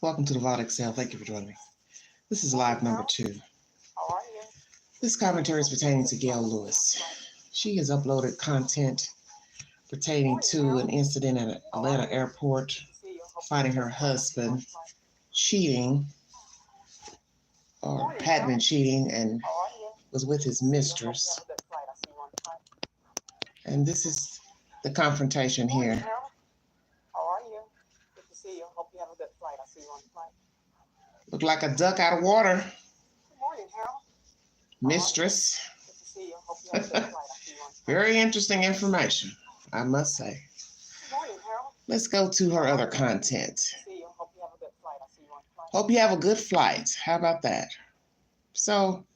Welcome to the Vault Excel. Thank you for joining me. This is live number 2. This commentary is pertaining to GAIL Lewis. She has uploaded content pertaining to an incident at Atlanta airport, finding her husband cheating or had been cheating and was with his mistress. And this is the confrontation here. How are you? Good to see you. Hope you have a good flight. I'll see you on the flight. Look like a duck out of water. Good morning, Harold. Mistress. Good to see you. Hope you have a good flight. I'll see you on the flight. Very interesting information, I must say. Good morning, Harold. Let's go to her other content. Good to see you. Hope you have a good flight. I'll see you on the flight. Hope you have a good flight. How about that? So,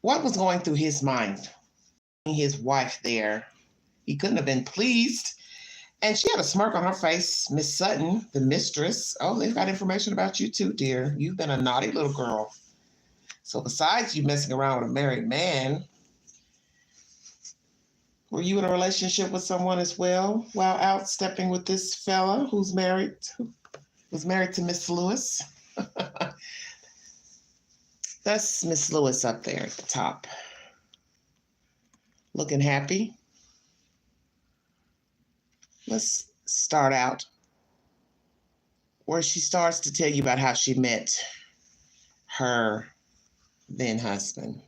what was going through his mind? His wife there, he couldn't have been pleased. And she had a smirk on her face. Miss Sutton, the mistress. Oh, they've got information about you too, dear. You've been a naughty little girl. So besides you messing around with a married man, were you in a relationship with someone as well while out stepping with this fella who was married to Miss Lewis? That's Miss Lewis up there at the top. Looking happy. Let's start out where she starts to tell you about how she met her then husband.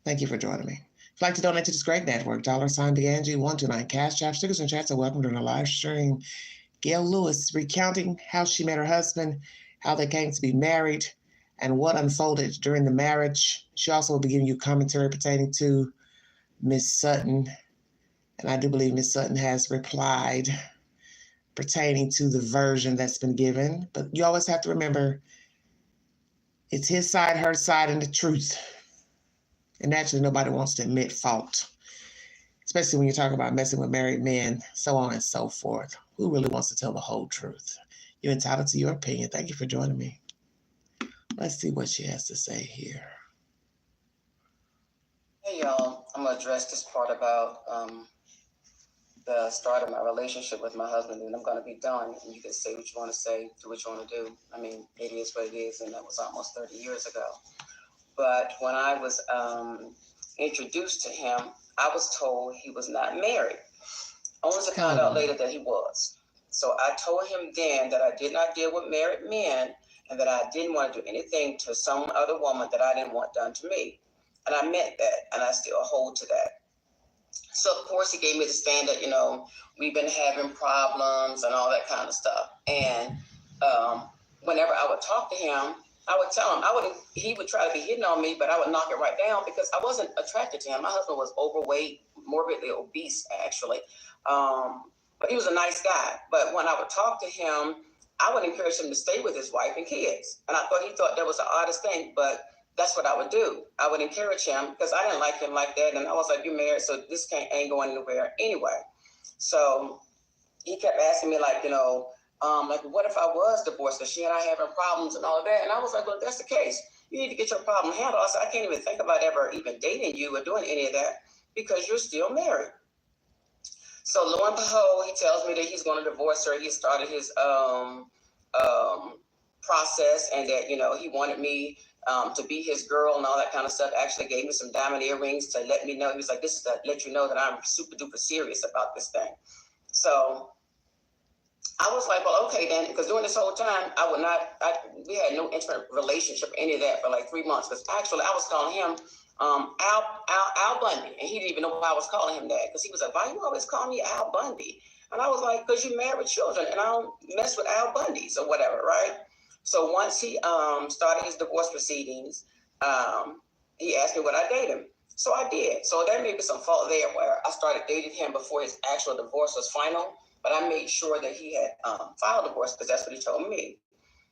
Thank you for joining me. If you'd like to donate to this great network, $BeAngie129 Cash App, stickers and chats are welcome during a live stream. GAIL Lewis recounting how she met her husband, how they came to be married, and what unfolded during the marriage. She also will be giving you commentary pertaining to Miss Sutton. And I do believe Miss Sutton has replied pertaining to the version that's been given. But you always have to remember, it's his side, her side, and the truth. And naturally, nobody wants to admit fault, especially when you're talking about messing with married men, so on and so forth. Who really wants to tell the whole truth? You're entitled to your opinion. Thank you for joining me. Let's see what she has to say here. Hey, y'all. I'm going to address this part about the start of my relationship with my husband, and I'm going to be done. And you can say what you want to say, do what you want to do. I mean, it is what it is, and that was almost 30 years ago. But when I was introduced to him, I was told he was not married. Only to find out later that he was. So I told him then that I did not deal with married men and that I didn't want to do anything to some other woman that I didn't want done to me. And I meant that, and I still hold to that. So, of course, he gave me the standard, we've been having problems and all that kind of stuff. And whenever I would talk to him, I would tell him, he would try to be hitting on me, but I would knock it right down because I wasn't attracted to him. My husband was overweight, morbidly obese, actually. But he was a nice guy. But when I would talk to him, I would encourage him to stay with his wife and kids. And he thought that was the oddest thing, but that's what I would do. I would encourage him because I didn't like him like that. And I was like, you're married, so this ain't going anywhere anyway. So he kept asking me what if I was divorced? Because she and I having problems and all of that. And I was like, well, if that's the case, you need to get your problem handled. I said, I can't even think about ever even dating you or doing any of that because you're still married. So lo and behold, he tells me that he's going to divorce her. He started his process and that, he wanted me to be his girl and all that kind of stuff. Actually gave me some diamond earrings to let me know. He was like, this is to let you know that I'm super duper serious about this thing. So I was like, well, okay then, because during this whole time, we had no intimate relationship or any of that for like 3 months. Because actually I was calling him Al Bundy, and he didn't even know why I was calling him that. Because he was like, why you always call me Al Bundy? And I was like, because you married with children, and I don't mess with Al Bundys or whatever, right? So once he started his divorce proceedings, he asked me would I date him. So I did. So there may be some fault there where I started dating him before his actual divorce was final, but I made sure that he had filed divorce because that's what he told me.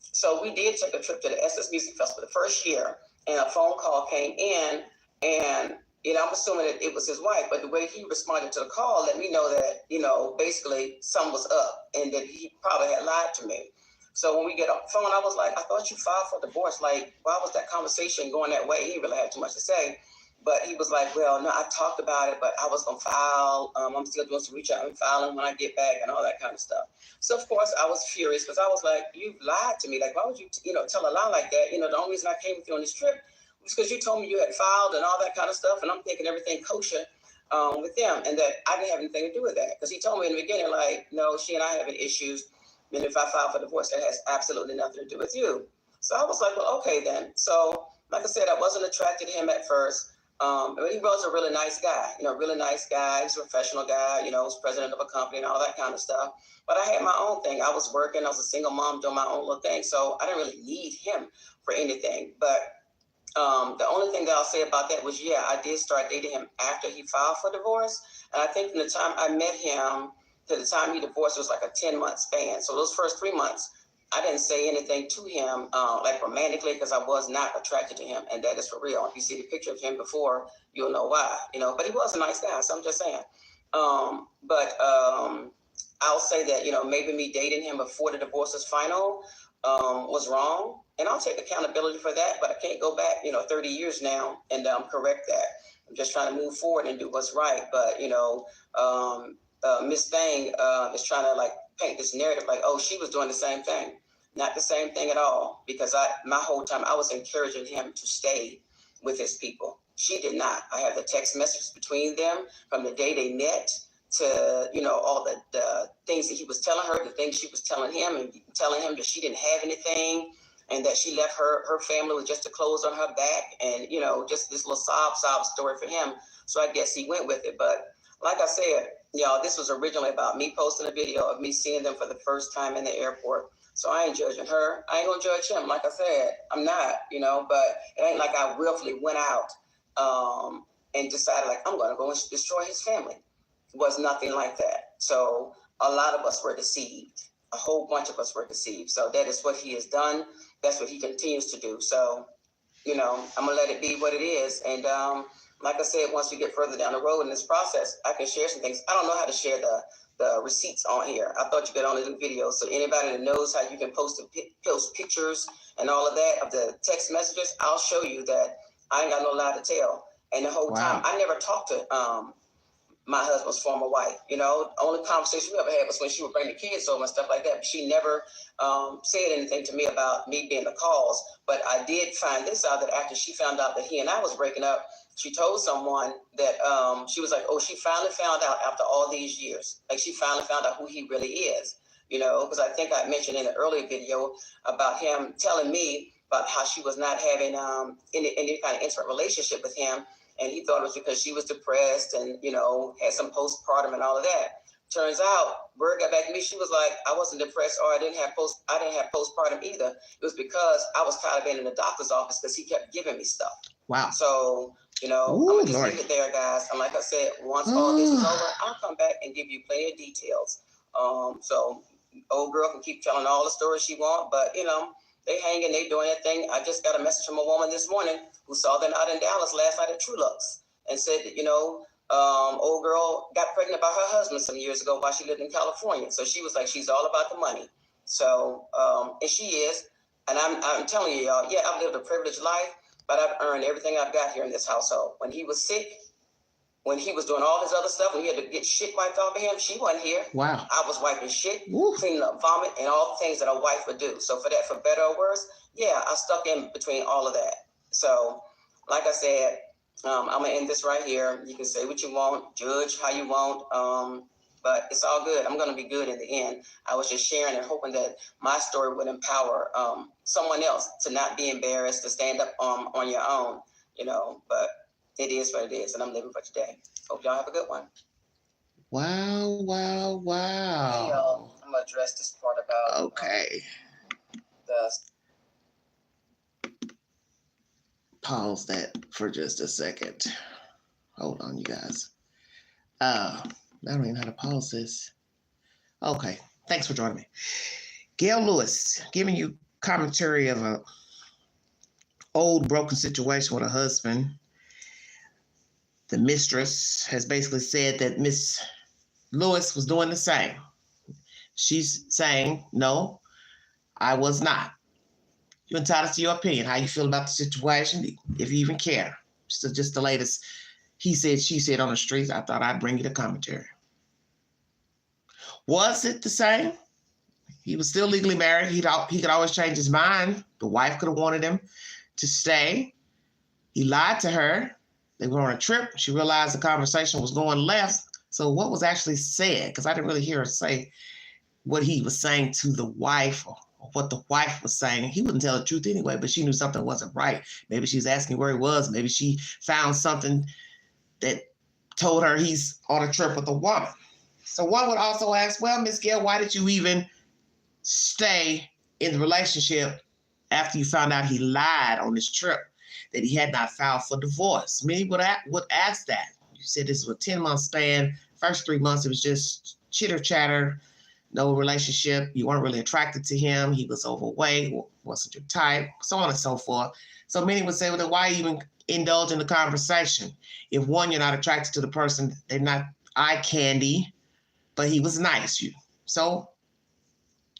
So we did take a trip to the SS Music Festival the first year, and a phone call came in, and I'm assuming that it was his wife, but the way he responded to the call let me know that, basically something was up and that he probably had lied to me. So when we get off the phone, I was like, I thought you filed for divorce. Like, why was that conversation going that way? He really had too much to say. But he was like, well, no, I talked about it, but I was going to file. I'm still doing some reach out and filing when I get back and all that kind of stuff. So, of course, I was furious because I was like, you've lied to me. Like, why would you, tell a lie like that? The only reason I came with you on this trip was because you told me you had filed and all that kind of stuff. And I'm thinking everything kosher with them and that I didn't have anything to do with that. Because he told me in the beginning, like, no, she and I having issues. And if I file for divorce, that has absolutely nothing to do with you. So I was like, well, okay, then. So, like I said, I wasn't attracted to him at first. But he was a really nice guy, really nice guy. He's a professional guy, was president of a company and all that kind of stuff. But I had my own thing. I was working. I was a single mom doing my own little thing. So I didn't really need him for anything. But the only thing that I'll say about that was, yeah, I did start dating him after he filed for divorce. And I think from the time I met him to the time he divorced, it was like a 10-month span. So those first 3 months, I didn't say anything to him, like romantically, because I was not attracted to him. And that is for real. If you see the picture of him before, you'll know why, but he was a nice guy. So I'm just saying. But I'll say that, maybe me dating him before the divorce was final was wrong. And I'll take accountability for that. But I can't go back, 30 years now and correct that. I'm just trying to move forward and do what's right. But, Miss Thing is trying to like paint this narrative like, oh, she was doing the same thing. Not the same thing at all, because my whole time I was encouraging him to stay with his people. She did not. I have the text messages between them from the day they met to, all the things that he was telling her, the things she was telling him, and telling him that she didn't have anything and that she left her family with just the clothes on her back and, just this little sob story for him. So I guess he went with it. But like I said, y'all, this was originally about me posting a video of me seeing them for the first time in the airport. So I ain't judging her. I ain't gonna judge him. Like I said, I'm not, but it ain't like I willfully went out and decided like I'm gonna go and destroy his family. It was nothing like that. So a lot of us were deceived. A whole bunch of us were deceived. So that is what he has done. That's what he continues to do. So, I'm gonna let it be what it is. And like I said, once we get further down the road in this process, I can share some things. I don't know how to share the receipts on here. I thought you could only do videos. So anybody that knows how you can post pictures and all of that of the text messages, I'll show you that I ain't got no lie to tell. And the whole time, I never talked to my husband's former wife. The only conversation we ever had was when she would bring the kids over and stuff like that. But she never said anything to me about me being the cause. But I did find this out, that after she found out that he and I was breaking up, she told someone that she was like, oh, she finally found out after all these years. Like, she finally found out who he really is, because I think I mentioned in the earlier video about him telling me about how she was not having any kind of intimate relationship with him. And he thought it was because she was depressed and, had some postpartum and all of that. Turns out, word got back to me. She was like, I wasn't depressed, or I didn't have postpartum either. It was because I was tired of being in the doctor's office because he kept giving me stuff. Wow. So, I'm going to just leave it there, guys. And like I said, once all this is over, I'll come back and give you plenty of details. So old girl can keep telling all the stories she wants, but, they hanging, they doing their thing. I just got a message from a woman this morning who saw them out in Dallas last night at True Lux and said that, old girl got pregnant by her husband some years ago while she lived in California. So she was like, she's all about the money. So, and she is. And I'm telling you, y'all, yeah, I've lived a privileged life, but I've earned everything I've got here in this household. When he was sick, when he was doing all his other stuff, when he had to get shit wiped off of him, she wasn't here. Wow. I was wiping shit, cleaning up vomit, and all the things that a wife would do. So for that, for better or worse, yeah, I stuck in between all of that. So, like I said, I'm going to end this right here. You can say what you want, judge how you want, but it's all good. I'm going to be good in the end. I was just sharing and hoping that my story would empower someone else to not be embarrassed, to stand up on your own, but it is what it is, and I'm living for today. Hope y'all have a good one. Wow. Hey, y'all, I'm going to address this part about Pause that for just a second. Hold on, you guys. I don't even know how to pause this. Okay, thanks for joining me. Gail Lewis, giving you commentary of a old broken situation with a husband. The mistress has basically said that Miss Lewis was doing the same. She's saying, no, I was not. You're entitled to your opinion, how you feel about the situation, if you even care. So just the latest he said, she said on the streets. I thought I'd bring you the commentary. Was it the same? He was still legally married. He could always change his mind. The wife could have wanted him to stay. He lied to her. They were on a trip. She realized the conversation was going left. So what was actually said? Because I didn't really hear her say what he was saying to the wife or what the wife was saying. He wouldn't tell the truth anyway, but she knew something wasn't right. Maybe she was asking where he was. Maybe she found something that told her he's on a trip with a woman. So one would also ask, well, Miss Gail, why did you even stay in the relationship after you found out he lied on this trip, that he had not filed for divorce? Many would ask that. You said this was a 10-month span. First 3 months, it was just chitter chatter, no relationship. You weren't really attracted to him. He was overweight, wasn't your type, so on and so forth. So many would say, well, then why even indulge in the conversation? If one, you're not attracted to the person, they're not eye candy, but he was nice. So,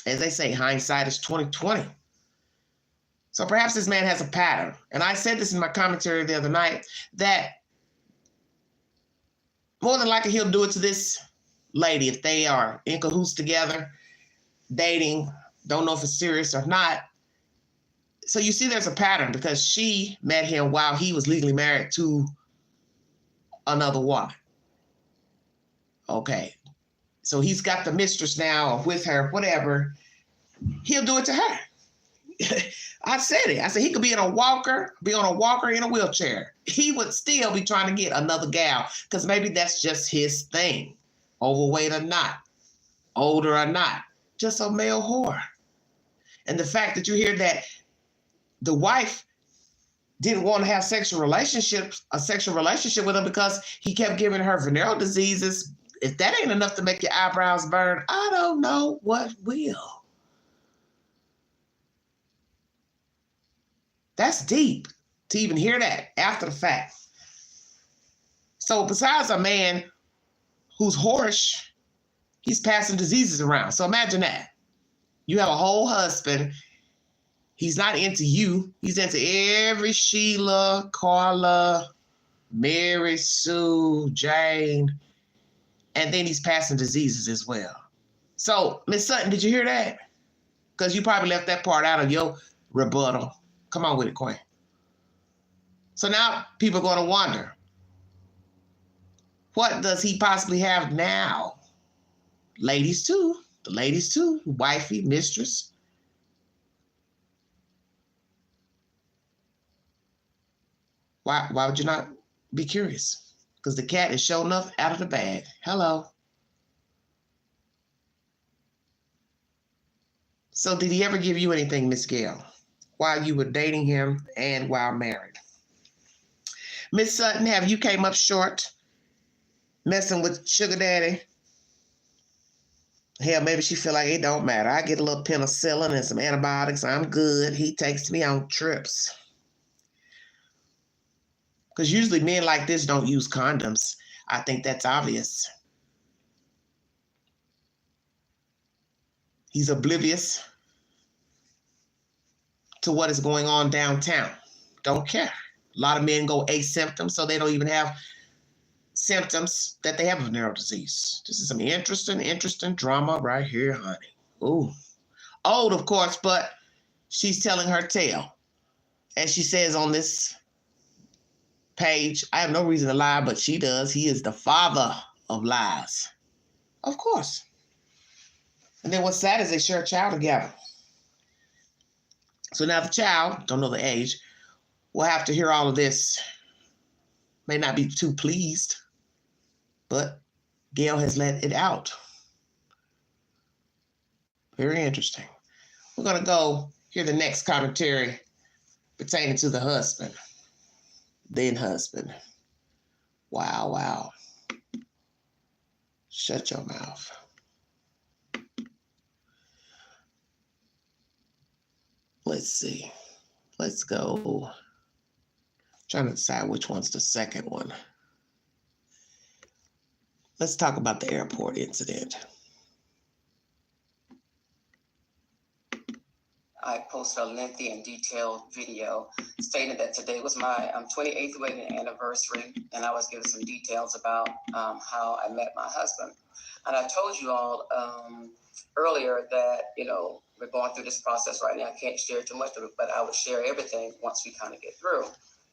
as they say, hindsight is 20/20. So perhaps this man has a pattern. And I said this in my commentary the other night, that more than likely he'll do it to this lady if they are in cahoots together, dating, don't know if it's serious or not. So you see there's a pattern, because she met him while he was legally married to another woman. Okay. So he's got the mistress now, or with her, whatever. He'll do it to her. I said it. I said he could be on a walker in a wheelchair. He would still be trying to get another gal, because maybe that's just his thing. Overweight or not, older or not, just a male whore. And the fact that you hear that the wife didn't want to have a sexual relationship with him because he kept giving her venereal diseases. If that ain't enough to make your eyebrows burn, I don't know what will. That's deep to even hear that after the fact. So besides a man who's whorish, he's passing diseases around. So imagine that. You have a whole husband. He's not into you. He's into every Sheila, Carla, Mary, Sue, Jane. And then he's passing diseases as well. So, Miss Sutton, did you hear that? Because you probably left that part out of your rebuttal. Come on with it, Queen. So now people are going to wonder, what does he possibly have now? Ladies too. The ladies too. Wifey, mistress. Why would you not be curious? Because the cat is sure enough out of the bag. Hello. So did he ever give you anything, Miss Gail, while you were dating him and while married? Miss Sutton, have you came up short messing with Sugar Daddy? Hell, maybe she feel like it don't matter. I get a little penicillin and some antibiotics. I'm good. He takes me on trips. Because usually men like this don't use condoms. I think that's obvious. He's oblivious to what is going on downtown. Don't care. A lot of men go asymptoms, so they don't even have symptoms that they have a venereal disease. This is some interesting drama right here, honey. Ooh. Old, of course, but she's telling her tale. As she says on this page, I have no reason to lie, but she does. He is the father of lies. Of course. And then what's sad is they share a child together. So now the child, don't know the age, will have to hear all of this. May not be too pleased, but Gail has let it out. Very interesting. We're going to go hear the next commentary pertaining to the husband. Then husband. Wow. Shut your mouth. Let's see. Let's go. Trying to decide which one's the second one. Let's talk about the airport incident. I posted a lengthy and detailed video stating that today was my 28th wedding anniversary, and I was giving some details about how I met my husband. And I told you all earlier that, you know, we're going through this process right now. I can't share too much of it, but I would share everything once we kind of get through.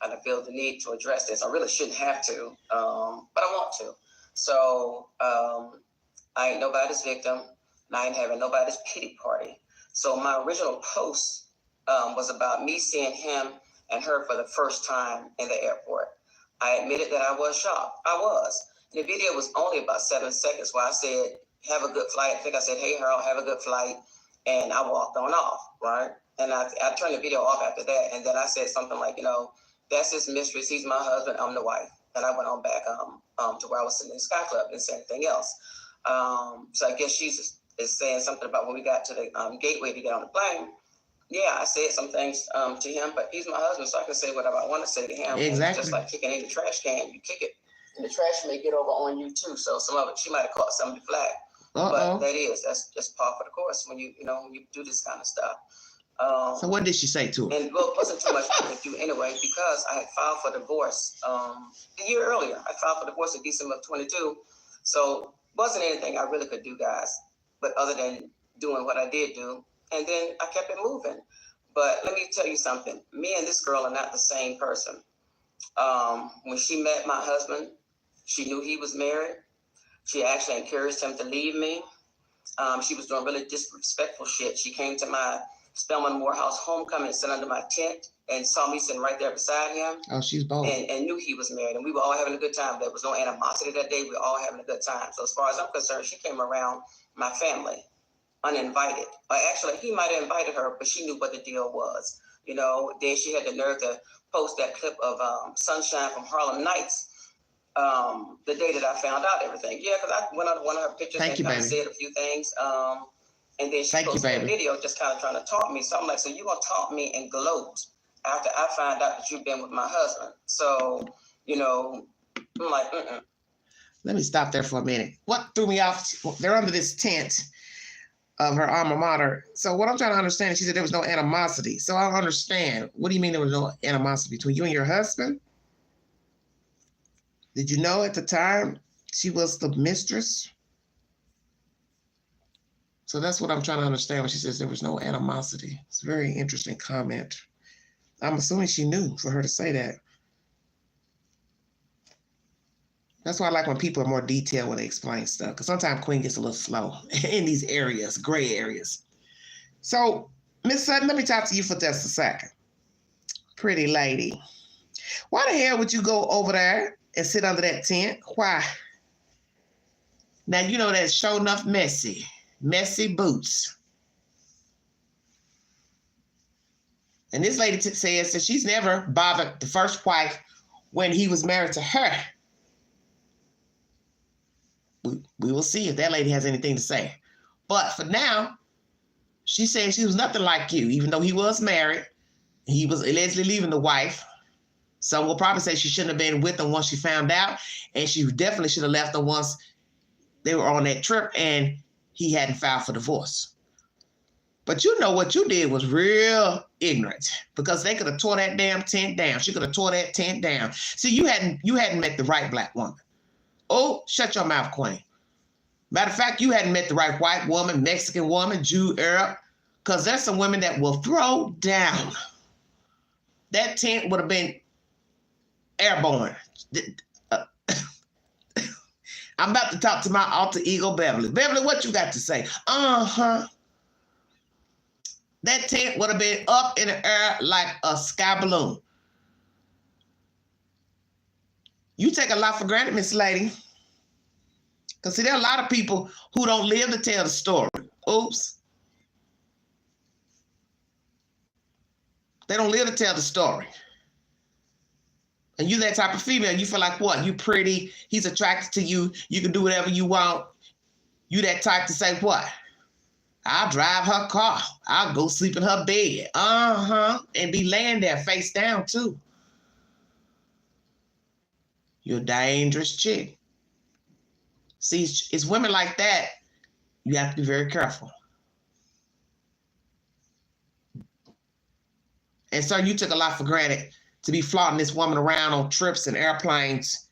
And I feel the need to address this. I really shouldn't have to, but I want to. So I ain't nobody's victim, and I ain't having nobody's pity party. So my original post was about me seeing him and her for the first time in the airport. I admitted that I was shocked. I was. The video was only about 7 seconds where I said, have a good flight. I think I said, hey, Harold, have a good flight. And I walked on off, right? And I turned the video off after that. And then I said something like, you know, that's his mistress. He's my husband. I'm the wife. And I went on back to where I was sitting in the Sky Club and said anything else. So I guess she's is saying something about when we got to the gateway to get on the plane. Yeah, I said some things to him, but he's my husband, so I can say whatever I want to say to him. Exactly. Just like kicking in the trash can, you kick it, and the trash may get over on you too. So some of it, she might have caught some of the flag. But that's just par for the course when you do this kind of stuff. So what did she say to him? And well, it wasn't too much I could do anyway, because I had filed for divorce a year earlier. I filed for divorce in December of 22. So wasn't anything I really could do, guys, but other than doing what I did do. And then I kept it moving. But let me tell you something. Me and this girl are not the same person. When she met my husband, she knew he was married. She actually encouraged him to leave me. She was doing really disrespectful shit. She came to my Spelman Morehouse homecoming, sat under my tent, and saw me sitting right there beside him. Oh, she's bold. And knew he was married. And we were all having a good time. There was no animosity that day. We were all having a good time. So as far as I'm concerned, she came around my family uninvited. Actually, he might have invited her, but she knew what the deal was. You know, then she had the nerve to post that clip of Sunshine from Harlem Nights the day that I found out everything. Yeah, because I went on one of her pictures and kind of said a few things. And then she posted a video just kind of trying to taunt me. So I'm like, so you're going to taunt me and gloat after I find out that you've been with my husband. So, you know, I'm like, Let me stop there for a minute. What threw me off, they're under this tent of her alma mater. So what I'm trying to understand, she said there was no animosity. So I don't understand. What do you mean there was no animosity between you and your husband? Did you know at the time she was the mistress? So that's what I'm trying to understand when she says there was no animosity. It's a very interesting comment. I'm assuming she knew for her to say that. That's why I like when people are more detailed when they explain stuff, because sometimes Queen gets a little slow in these areas, gray areas. So, Miss Sutton, let me talk to you for just a second. Pretty lady. Why the hell would you go over there and sit under that tent? Why? Now, you know that's sure enough messy. Messy boots. And this lady says that she's never bothered the first wife when he was married to her. We will see if that lady has anything to say. But for now, she said she was nothing like you, even though he was married. He was allegedly leaving the wife. Some will probably say she shouldn't have been with him once she found out, and she definitely should have left him once they were on that trip and he hadn't filed for divorce. But you know what you did was real ignorant, because they could have tore that damn tent down. She could have tore that tent down. See, you hadn't met the right black woman. Oh, shut your mouth, Queen. Matter of fact, you hadn't met the right white woman, Mexican woman, Jew, Arab, because there's some women that will throw down. That tent would have been airborne. I'm about to talk to my alter ego, Beverly. Beverly, what you got to say? That tent would have been up in the air like a sky balloon. You take a lot for granted, Miss Lady. Because see, there are a lot of people who don't live to tell the story. Oops. They don't live to tell the story. And you that type of female, you feel like what? You pretty, he's attracted to you, you can do whatever you want. You that type to say what? I'll drive her car. I'll go sleep in her bed. And be laying there face down too. You're a dangerous chick. See, it's women like that. You have to be very careful. And sir, you took a lot for granted to be flaunting this woman around on trips and airplanes,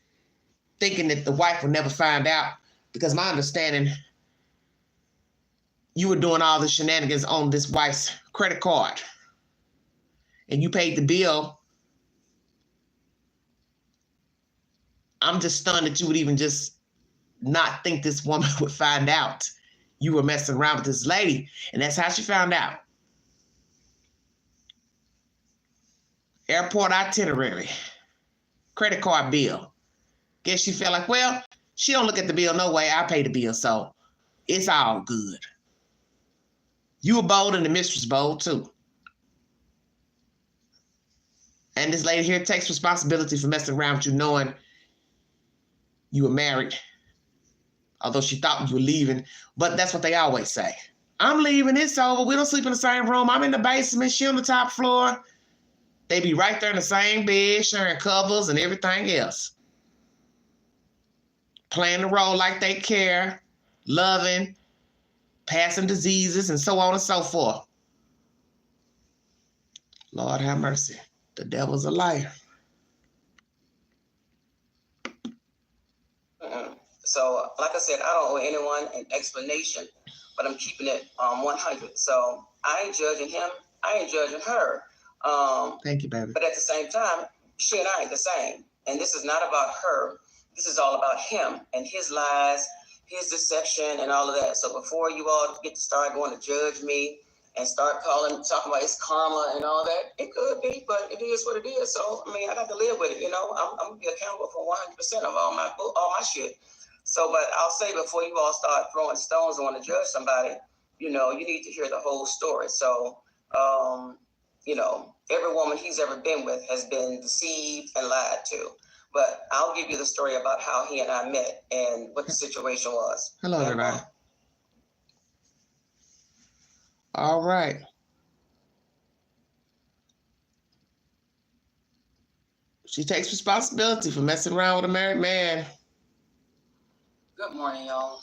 thinking that the wife would never find out. Because my understanding, you were doing all the shenanigans on this wife's credit card. And you paid the bill. I'm just stunned that you would even just not think this woman would find out you were messing around with this lady. And that's how she found out. Airport itinerary, credit card bill. Guess she felt like, well, she don't look at the bill no way. I pay the bill, so it's all good. You were bold and the mistress bold too. And this lady here takes responsibility for messing around with you, knowing you were married. Although she thought you were leaving, but that's what they always say. I'm leaving, it's over. We don't sleep in the same room. I'm in the basement, she on the top floor. They be right there in the same bed, sharing covers and everything else. Playing the role like they care, loving, passing diseases, and so on and so forth. Lord have mercy. The devil's a liar. So, like I said, I don't owe anyone an explanation, but I'm keeping it 100. So I ain't judging him. I ain't judging her. Thank you, baby. But at the same time, she and I ain't the same. And this is not about her. This is all about him and his lies, his deception, and all of that. So before you all get to start going to judge me and start talking about his karma and all that, it could be, but it is what it is. So, I mean, I got to live with it, you know. I'm going to be accountable for 100% of all my shit. So, but I'll say before you all start throwing stones and want to judge somebody, you know, you need to hear the whole story. So, you know, every woman he's ever been with has been deceived and lied to. But I'll give you the story about how he and I met and what the situation was. Hello, everybody. All right. She takes responsibility for messing around with a married man. Good morning, y'all.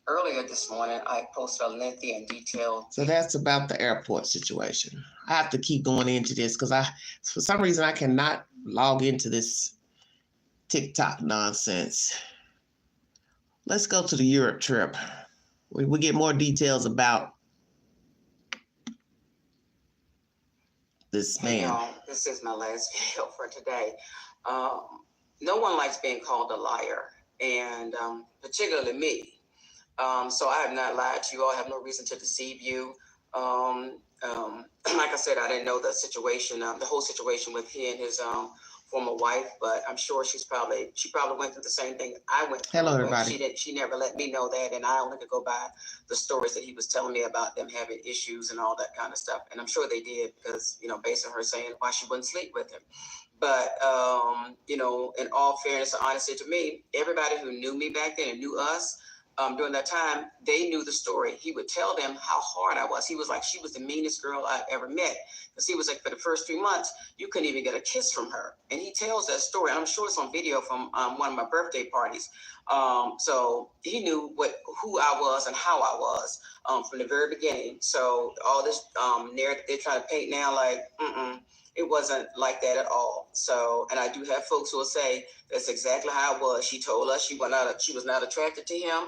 Earlier this morning, I posted a lengthy and detailed. So that's about the airport situation. I have to keep going into this because for some reason, I cannot log into this TikTok nonsense. Let's go to the Europe trip. We get more details about this man. Hey, y'all, this is my last video for today. No one likes being called a liar, and particularly me. So I have not lied to you all. I have no reason to deceive you. Like I said, I didn't know the situation, the whole situation with he and his former wife, but I'm sure she probably went through the same thing I went through. Hello, everybody. She never let me know that, and I only could go by the stories that he was telling me about them having issues and all that kind of stuff. And I'm sure they did because, you know, based on her saying why she wouldn't sleep with him. But, you know, in all fairness and honesty to me, everybody who knew me back then and knew us, during that time, they knew the story. He would tell them how hard I was. He was like, she was the meanest girl I ever met. Because he was like, for the first 3 months, you couldn't even get a kiss from her. And he tells that story. I'm sure it's on video from one of my birthday parties. So he knew who I was and how I was from the very beginning. So all this narrative they're trying to paint now, like, it wasn't like that at all. So, and I do have folks who will say that's exactly how it was. She told us she was not attracted to him,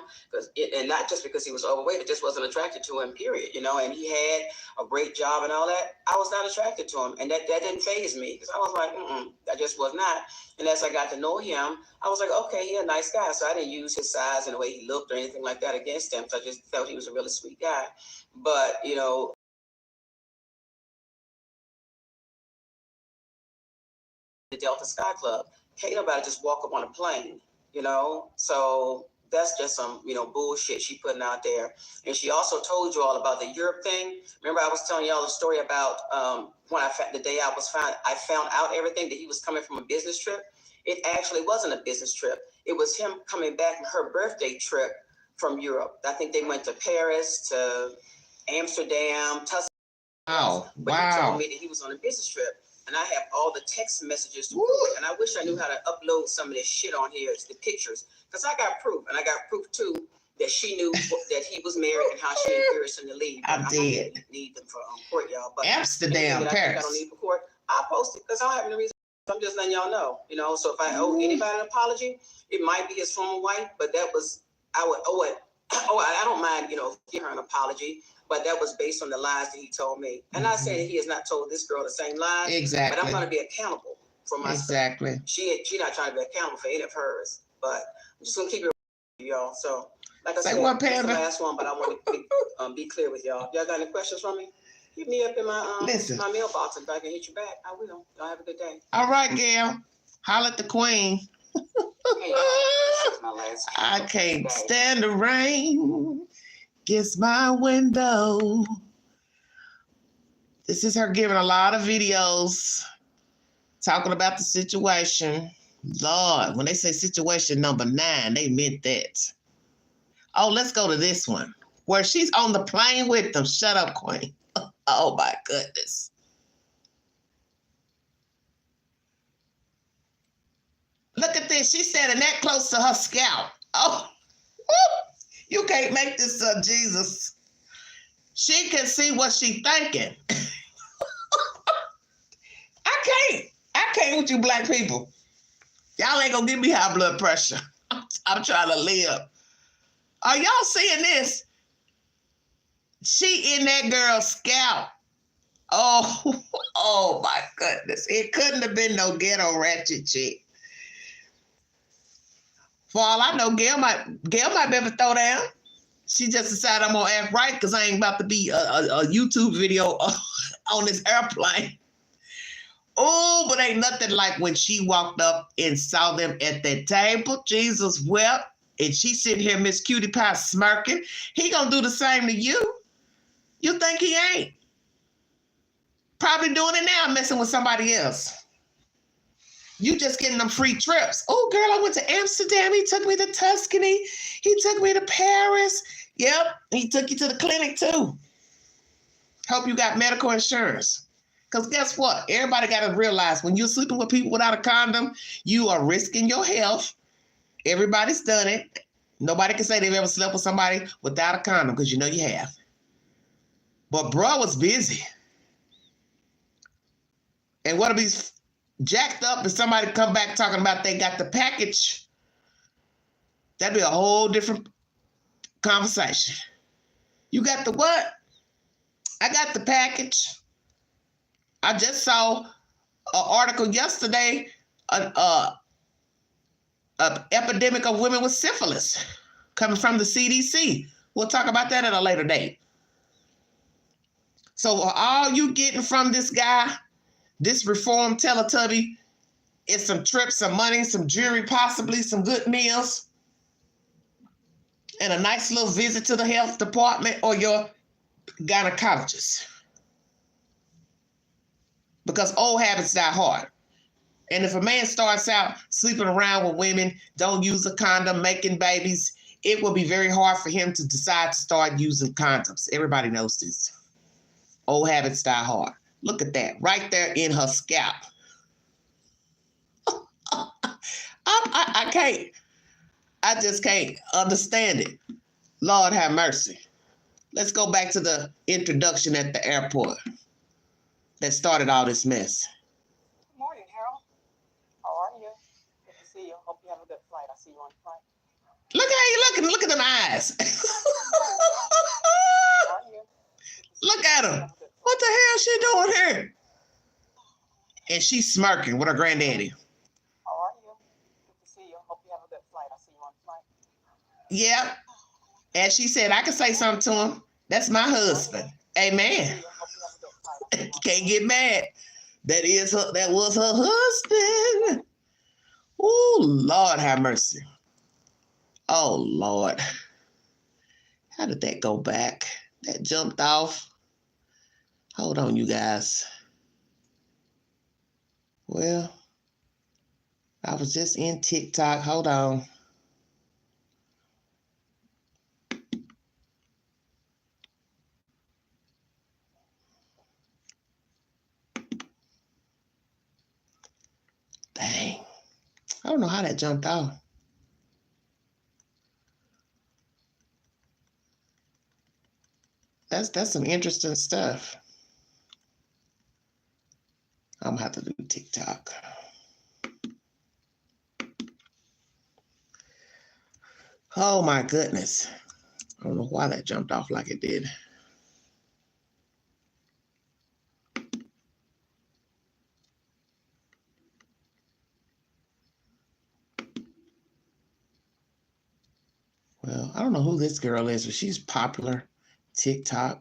and not just because he was overweight, it just wasn't attracted to him, period. You know, and he had a great job and all that. I was not attracted to him, and that didn't faze me because I was like, I just was not. And as I got to know him, I was like, okay, he's a nice guy. So I didn't use his size and the way he looked or anything like that against him. So I just felt he was a really sweet guy. But, you know, the Delta Sky Club, can't nobody just walk up on a plane, you know? So that's just some, you know, bullshit she putting out there. And she also told you all about the Europe thing. Remember I was telling y'all the story about the day I found out everything, that he was coming from a business trip. It actually wasn't a business trip. It was him coming back from her birthday trip from Europe. I think they went to Paris, to Amsterdam, Tuscany. Wow. But he told me that he was on a business trip. And I have all the text messages to prove it. And I wish I knew how to upload some of this shit on here, the pictures. Because I got proof. And I got proof, too, that she knew that he was married and how she encouraged him to leave. I did. Need them for court, y'all. But Amsterdam, Paris. I don't need for court. I'll post it because I don't have any reason. I'm just letting y'all know, you know. So if I owe anybody an apology, it might be his former wife, but that was I don't mind, you know, giving her an apology, but that was based on the lies that he told me. And I said that he has not told this girl the same lies. Exactly. But I'm going to be accountable for myself. Exactly. She not trying to be accountable for any of hers, but I'm just going to keep it with y'all. So, like I said, what, this is the last one, but I want to be clear with y'all. Y'all got any questions for me? Hit me up in my my mailbox, and if I can hit you back, I will. Y'all have a good day. All right, Gail. Holla at the queen. I can't stand the rain. Gets my window. This is her giving a lot of videos talking about the situation. Lord, when they say situation number 9, they meant that. Oh, let's go to this one where she's on the plane with them. Shut up, queen. Oh, my goodness. Look at this. She's standing that close to her scalp. Oh, you can't make this up, Jesus. She can see what she's thinking. I can't with you black people. Y'all ain't gonna give me high blood pressure. I'm trying to live. Are y'all seeing this? She in that girl's scalp. Oh my goodness. It couldn't have been no ghetto ratchet chick. For all I know, Gail might be able to throw down. She just decided I'm gonna act right because I ain't about to be a YouTube video on this airplane. Oh, but ain't nothing like when she walked up and saw them at that table. Jesus wept, and she sitting here, Miss Cutie Pie, smirking. He gonna do the same to you. You think he ain't? Probably doing it now, messing with somebody else. You just getting them free trips. Oh, girl, I went to Amsterdam. He took me to Tuscany. He took me to Paris. Yep, he took you to the clinic too. Hope you got medical insurance. Because guess what? Everybody got to realize when you're sleeping with people without a condom, you are risking your health. Everybody's done it. Nobody can say they've ever slept with somebody without a condom because you know you have. But bro was busy. And what if he's jacked up and somebody come back talking about they got the package? That'd be a whole different conversation. You got the what? I got the package. I just saw an article yesterday, an epidemic of women with syphilis coming from the CDC. We'll talk about that at a later date. So all you getting from this guy, this reformed Teletubby, is some trips, some money, some jewelry, possibly some good meals, and a nice little visit to the health department or your gynecologist. Because old habits die hard. And if a man starts out sleeping around with women, don't use a condom, making babies, it will be very hard for him to decide to start using condoms. Everybody knows this. Old habits die hard. Look at that, right there in her scalp. I can't. I just can't understand it. Lord have mercy. Let's go back to the introduction at the airport that started all this mess. Good morning, Harold. How are you? Good to see you. Hope you have a good flight. I'll see you on the flight. Look how you looking. Look at them eyes. How are you? Look at them. What the hell she doing here? And she's smirking with her granddaddy. How are you? Good to see you. Hope you have a good flight. I'll see you on the flight. Yep. And she said, I can say something to him. That's my husband. Amen. Can't get mad. That was her husband. Oh, Lord have mercy. Oh, Lord. How did that go back? That jumped off. Hold on, you guys. Well, I was just in TikTok. Hold on. Dang. I don't know how that jumped off. That's some interesting stuff. I'm gonna have to do TikTok. Oh my goodness. I don't know why that jumped off like it did. Well, I don't know who this girl is, but she's popular. TikTok.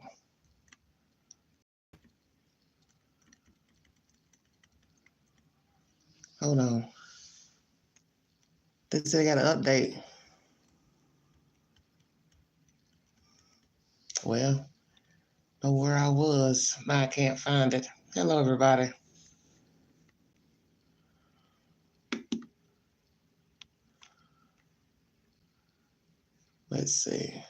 Hold on. They said they got an update. Well, know where I was. Now I can't find it. Hello, everybody. Let's see.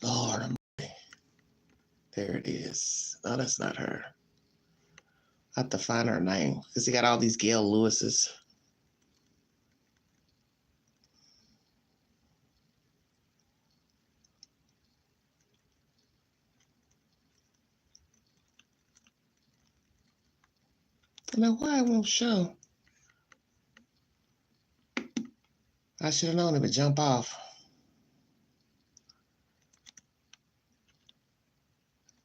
Lord, there it is. No, that's not her. I have to find her name because he got all these Gail Lewises. I know why it won't show. I should have known it would jump off.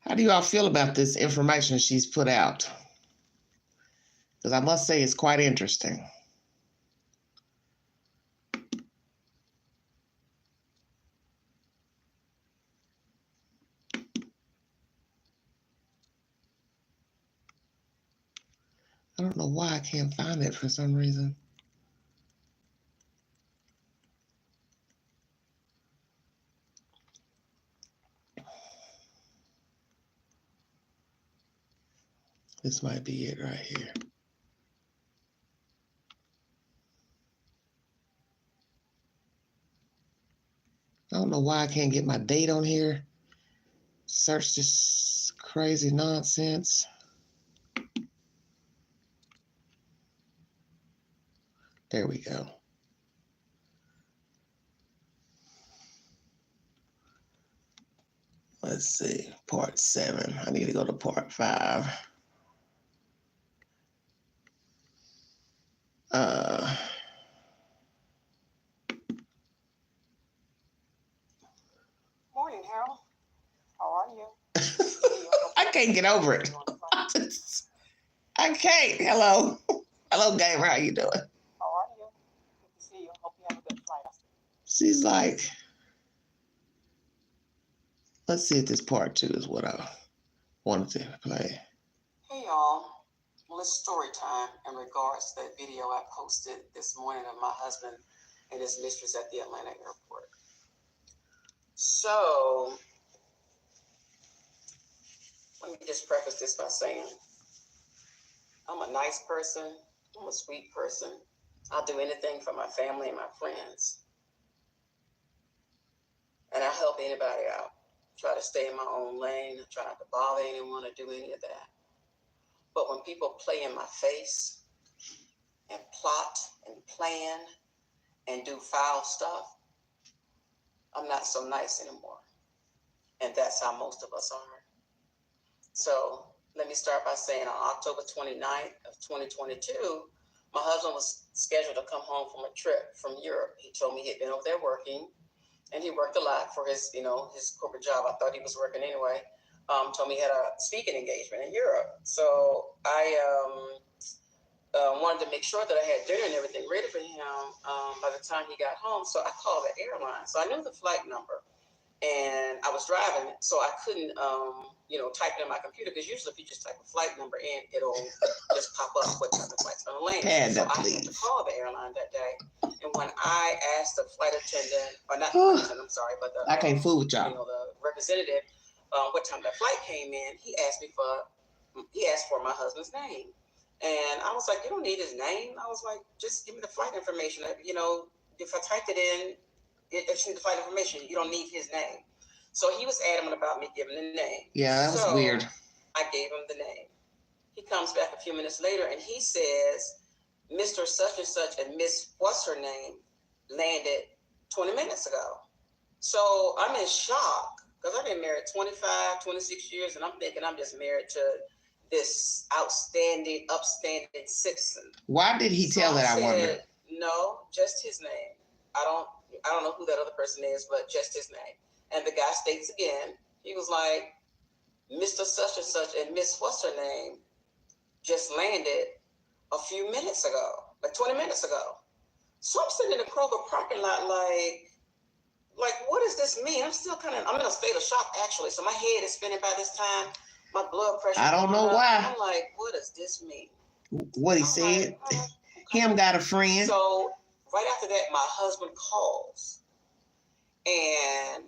How do you all feel about this information she's put out? Because I must say it's quite interesting. I don't know why I can't find it for some reason. This might be it right here. I don't know why I can't get my date on here. Search this crazy nonsense. There we go. Let's see, part 7. I need to go to part 5. Morning, Harold. How are you? I can't get over it. I can't. Hello. Hello, gamer. How you doing? How are you? Good to see you. Hope you have a good flight. She's like, let's see if this part 2 is what I wanted to play. Hey y'all. Well, it's story time in regards to that video I posted this morning of my husband and his mistress at the Atlanta airport. So, let me just preface this by saying, I'm a nice person. I'm a sweet person. I'll do anything for my family and my friends. And I help anybody out. Try to stay in my own lane. Try not to bother anyone or do any of that. But when people play in my face and plot and plan and do foul stuff, I'm not so nice anymore. And that's how most of us are. So let me start by saying on October 29th of 2022, my husband was scheduled to come home from a trip from Europe. He told me he'd been over there working, and he worked a lot for his, his corporate job. I thought he was working anyway. Told me he had a speaking engagement in Europe. So I wanted to make sure that I had dinner and everything ready for him by the time he got home. So I called the airline. So I knew the flight number. And I was driving, so I couldn't, type it in my computer, because usually if you just type a flight number in, it'll just pop up what time the flight's going to land. So I had to call the airline that day. And when I asked the flight attendant, or not the flight attendant, I'm sorry, but the, I can't fool with y'all. The representative, what time that flight came in, he asked for my husband's name. And I was like, you don't need his name. I was like, just give me the flight information. If I typed it in, it's the flight information. You don't need his name. So he was adamant about me giving the name. Yeah, that was weird. I gave him the name. He comes back a few minutes later and he says, Mr. Such and Such and Miss What's her name landed 20 minutes ago. So I'm in shock because I've been married 25, 26 years, and I'm thinking I'm just married to this outstanding, upstanding citizen. Why did he tell that? I wonder. No, just his name. I don't know who that other person is, but just his name. And the guy states again, he was like, Mr. Such and Such and Miss What's her name just landed a few minutes ago, like 20 minutes ago. So I'm sitting in the Kroger parking lot like, what does this mean? I'm in a state of shock, actually. So my head is spinning by this time. My blood pressure. I don't know why. I'm like, what does this mean? What he said? Like, okay. Him got a friend. So right after that, my husband calls. And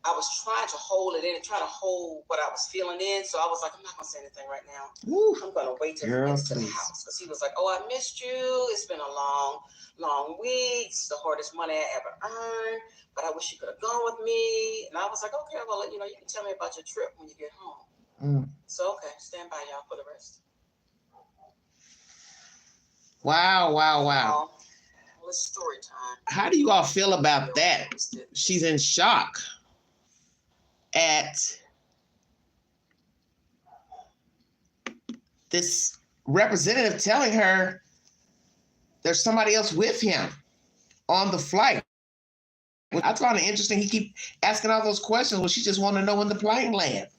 I was trying to hold it in and trying to hold what I was feeling in. So I was like, I'm not going to say anything right now. Ooh, I'm going to wait till he gets to the house. Because he was like, oh, I missed you. It's been a long week. It's the hardest money I ever earned. But I wish you could have gone with me. And I was like, okay, well, you can tell me about your trip when you get home. So, okay, stand by, y'all, for the rest. Wow. Well, it's story time. How do you all feel about that? She's in shock at this representative telling her there's somebody else with him on the flight. I found it interesting. He keep asking all those questions. Well, she just want to know when the plane lands.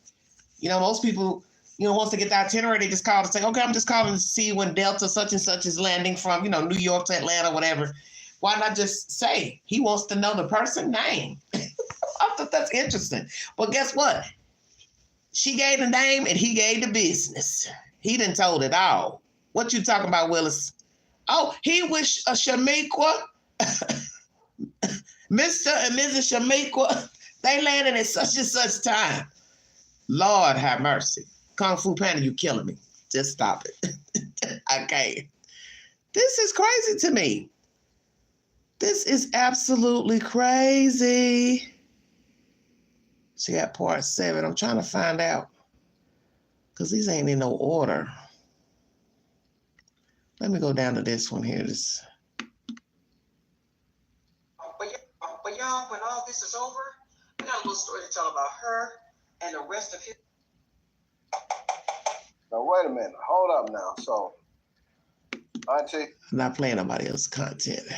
Most people, once they get the itinerary, they just call to say, okay, I'm just calling to see when Delta such and such is landing from, New York to Atlanta, whatever. Why not just say he wants to know the person name? I thought that's interesting. But guess what? She gave the name and he gave the business. He done told it all. What you talking about, Willis? Oh, he wished a Shamiqua, Mr. and Mrs. Shamiqua, they landed at such and such time. Lord have mercy. Kung Fu Panda, you killing me. Just stop it. I can't. This is crazy to me. This is absolutely crazy. She got part 7. I'm trying to find out. Because these ain't in no order. Let me go down to this one here. But y'all, when all this is over, I got a little story to tell about her and the rest of his. Now, wait a minute. Hold up now. So, Auntie? I'm not playing nobody else's content.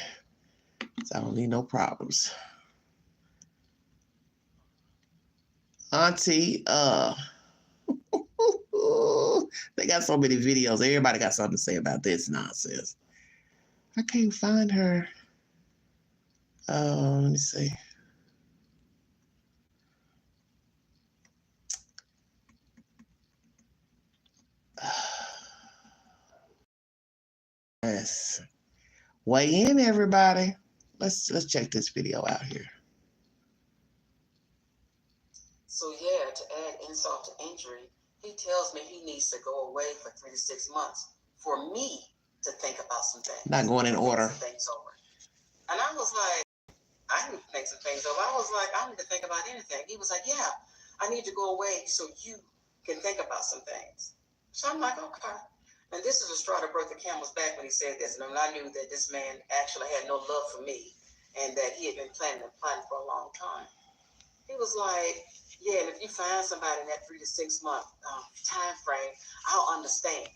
So I don't need no problems. Auntie, they got so many videos. Everybody got something to say about this nonsense. I can't find her. Let me see. Yes. Weigh in, everybody. Let's check this video out here. So yeah, to add insult to injury, he tells me he needs to go away for 3 to 6 months for me to think about some things. Not going in order. Things over. And I was like, I need to think some things over. I was like, I need to think about anything. He was like, yeah, I need to go away so you can think about some things. So I'm like, okay. And this is a straw that broke the camel's back when he said this. And I knew that this man actually had no love for me and that he had been planning for a long time. He was like, yeah, and if you find somebody in that 3 to 6 month time frame, I'll understand.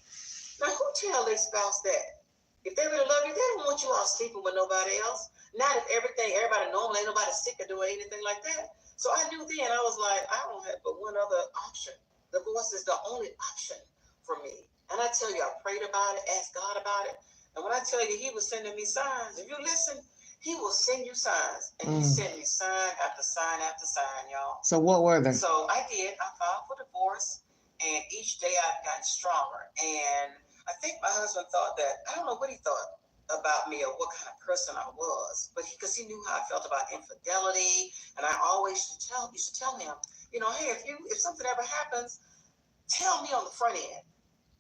Now, who tell their spouse that? If they really love you, they don't want you all sleeping with nobody else. Not if everybody normal, ain't nobody sick or doing anything like that. So I knew then, I was like, I don't have but one other option. Divorce is the only option for me. And I tell you, I prayed about it, asked God about it. And when I tell you, he was sending me signs. If you listen, he will send you signs. And he sent me sign after sign after sign, y'all. So what were they? So I did. I filed for divorce. And each day I've gotten stronger. And I think my husband thought that, I don't know what he thought about me or what kind of person I was. But because he knew how I felt about infidelity. And I always used to tell him, hey, if something ever happens, tell me on the front end.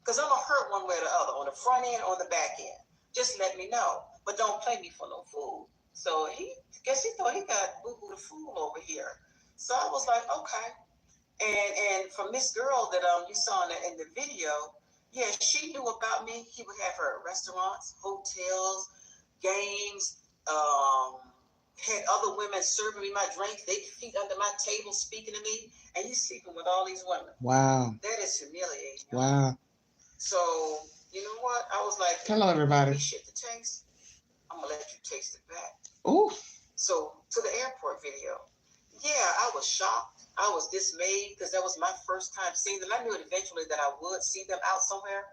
Because I'm going to hurt one way or the other, on the front end or on the back end. Just let me know. But don't play me for no fool. So he thought he got boo-boo the fool over here. So I was like, okay. And from this girl that you saw in the video, yeah, she knew about me. He would have her at restaurants, hotels, games, had other women serving me my drinks, they feet under my table speaking to me, and he's sleeping with all these women. Wow. That is humiliating. Wow. So, you know what? I was like, hello, everybody. Shit to taste. I'm going to let you taste it back. Ooh. So, to the airport video. Yeah, I was shocked. I was dismayed because that was my first time seeing them. I knew eventually that I would see them out somewhere.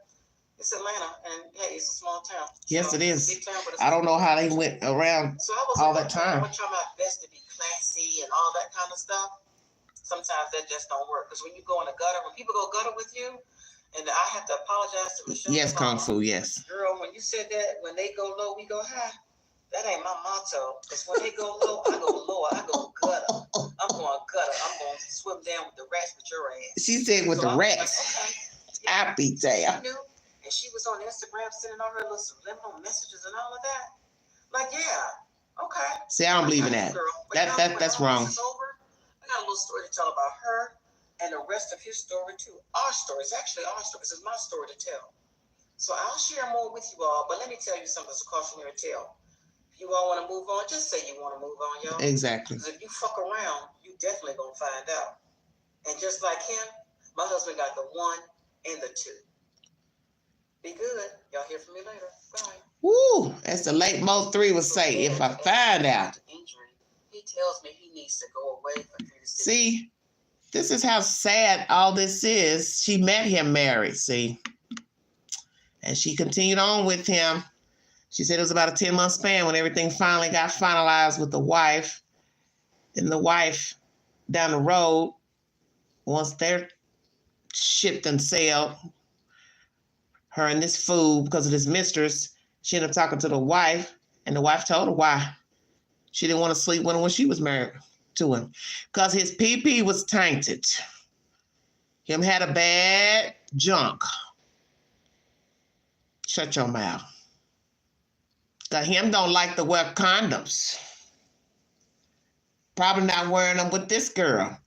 It's Atlanta, and hey, it's a small town. Yes, so it is. Big town, but I don't know how they went around so I was all like, that time. I'm going to try my best to be classy and all that kind of stuff. Sometimes that just don't work. Because when you go in a gutter, when people go gutter with you, and I have to apologize to Michelle. Yes, Kung Fu, yes. Girl, when you said that, when they go low, we go high. That ain't my motto. Because when they go low, I go lower. I go gutter. I'm going gutter. I'm going to swim down with the rats with your ass. She said with the rats. Like, okay. I be damn. She knew, and she was on Instagram sending all her little subliminal messages and all of that. Like, yeah, okay. See, I don't believe in that. That's wrong. This is over, I got a little story to tell about her and the rest of his story too. Our story. It's actually our story. This is my story to tell. So I'll share more with you all, but let me tell you something that's a cautionary tale. If you all want to move on, just say you want to move on, y'all. Exactly. Because if you fuck around, you definitely gonna find out. And just like him, my husband got the 1 and the 2. Be good. Y'all hear from me later. Bye. Woo! As the late Mo 3 would say, if I find out. He tells me he needs to go away for 3 to 6. See, this is how sad all this is. She met him married, see. And she continued on with him. She said it was about a 10-month span when everything finally got finalized with the wife. And the wife down the road, once their ship done sailed, her and this fool, because of this mistress, she ended up talking to the wife, and the wife told her why she didn't want to sleep with him when she was married to him. Because his PP was tainted. Him had a bad junk. Shut your mouth. Because him don't like to wear condoms. Probably not wearing them with this girl.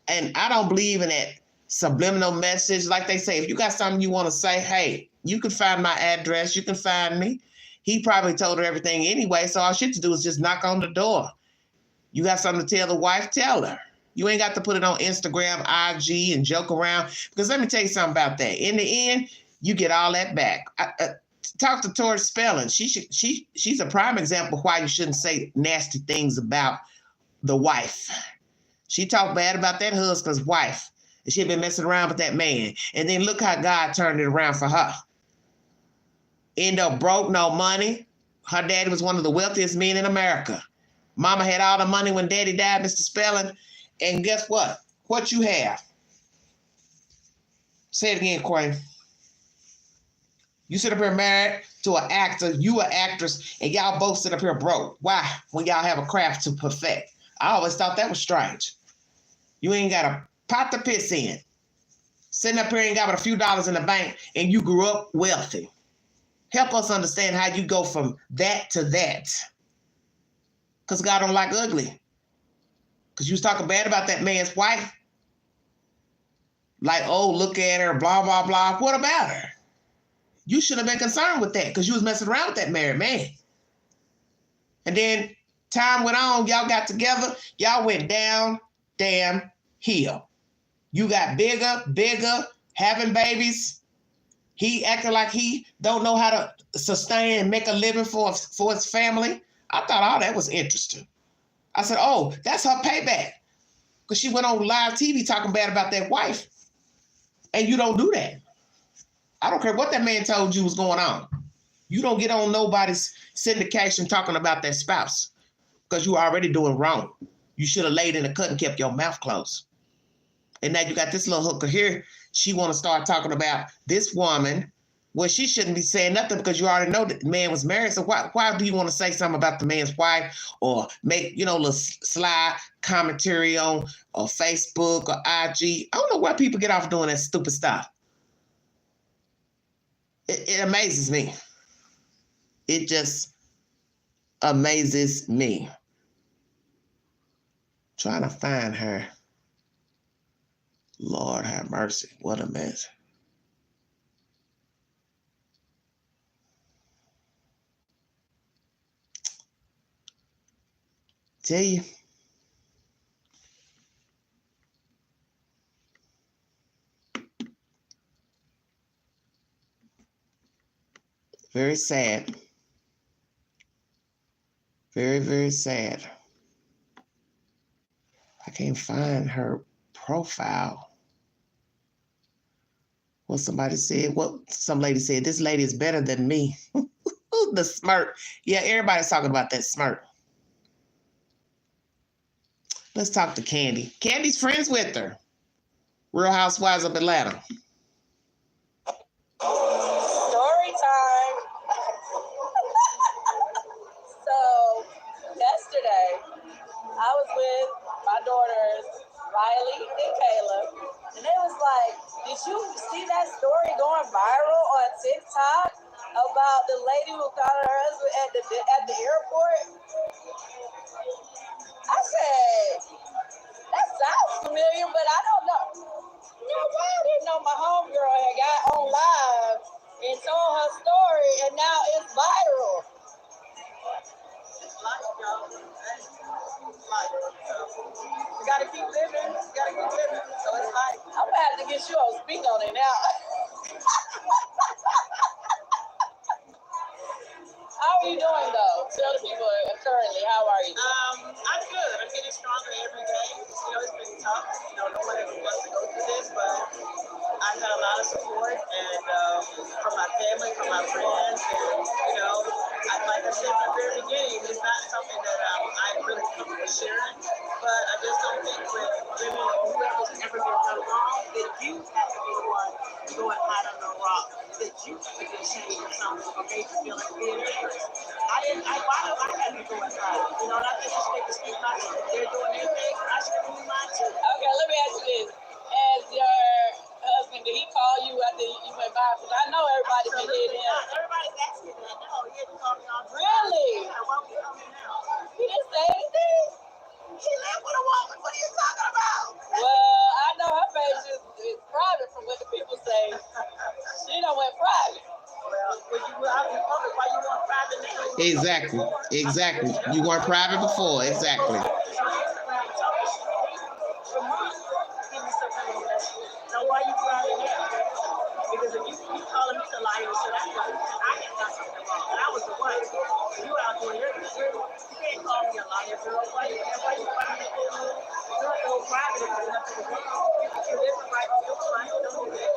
And I don't believe in that subliminal message. Like they say, if you got something you want to say, hey, you can find my address. You can find me. He probably told her everything anyway, so all she had to do is just knock on the door. You got something to tell the wife, tell her. You ain't got to put it on Instagram, IG, and joke around. Because let me tell you something about that. In the end, you get all that back. Talk to Tori Spelling. She's a prime example of why you shouldn't say nasty things about the wife. She talked bad about that husband's wife. And she had been messing around with that man. And then look how God turned it around for her. End up broke, no money. Her daddy was one of the wealthiest men in America. Mama had all the money when daddy died, Mr. Spelling. And guess what? What you have? Say it again, Quay. You sit up here married to an actor, you an actress, and y'all both sit up here broke. Why? When y'all have a craft to perfect. I always thought that was strange. You ain't got a pot to piss in. Sitting up here ain't got but a few dollars in the bank, and you grew up wealthy. Help us understand how you go from that to that. Because God don't like ugly. Because you was talking bad about that man's wife. Like, oh, look at her, blah, blah, blah. What about her? You should have been concerned with that because you was messing around with that married man. And then time went on, y'all got together, y'all went down, damn hill. You got bigger, having babies. He acting like he don't know how to sustain and make a living for his family. I thought all that was interesting. I said, oh, that's her payback. Because she went on live TV talking bad about that wife. And you don't do that. I don't care what that man told you was going on. You don't get on nobody's syndication talking about their spouse because you already doing wrong. You should have laid in the cut and kept your mouth closed. And now you got this little hooker here. She want to start talking about this woman. Well, she shouldn't be saying nothing because you already know that the man was married. So why do you want to say something about the man's wife or make, a little sly commentary on or Facebook or IG? I don't know why people get off doing that stupid stuff. It amazes me. It just amazes me. Trying to find her. Lord have mercy. What a mess. tell you. Very sad. Very, very sad. I can't find her profile. What somebody said, some lady said, this lady is better than me. The smirk. Yeah, everybody's talking about that smirk. Let's talk to Candy. Candy's friends with her. Real Housewives of Atlanta. Story time. So, yesterday, I was with my daughters, Riley and Caleb, and they was like, did you see that story going viral on TikTok about the lady who caught her husband at the airport? I said, that sounds familiar, but I don't know. You know why? I didn't know my homegirl had got on live and told her story, and now it's viral. It's life, y'all. It's life. You gotta keep living. You gotta keep living. So it's life. I'm gonna have to get you on speak on it now. How are you doing though? Tell the people currently, how are you? I'm good. I'm getting stronger every day. It's been tough. No one ever wants to go through this, but I've had a lot of support and from my family, from my friends, and like I said from the very beginning, it's not something that I'm really comfortable sharing. But I just don't think with women or whoever's ever been done wrong, that you have to be the one going hot on the rock. That you have to get ashamed of something or make you feel like being embarrassed. Why do I have to go inside? And I think I should make a speak my truth. They're doing their thing, I should do mine too. Okay, let me ask you this. As your husband, did he call you after you went by? Because I know everybody been hitting him. Everybody's asking that. No, he didn't call me on. Really? Yeah, why would he call me now? He didn't say anything? He lived with a woman. What are you talking about? Well, I know her page is private from what the people say. She done went private. Well, when you were out in public, why you want private now? Exactly. You weren't private before. Exactly. Now, why you private now? Because if you calling me to lie and shit, I have done something wrong. And I was the one. You out there, you can't call me a liar, girl. Why you private? You're so private if there's nothing wrong. You live right with your life, don't do that.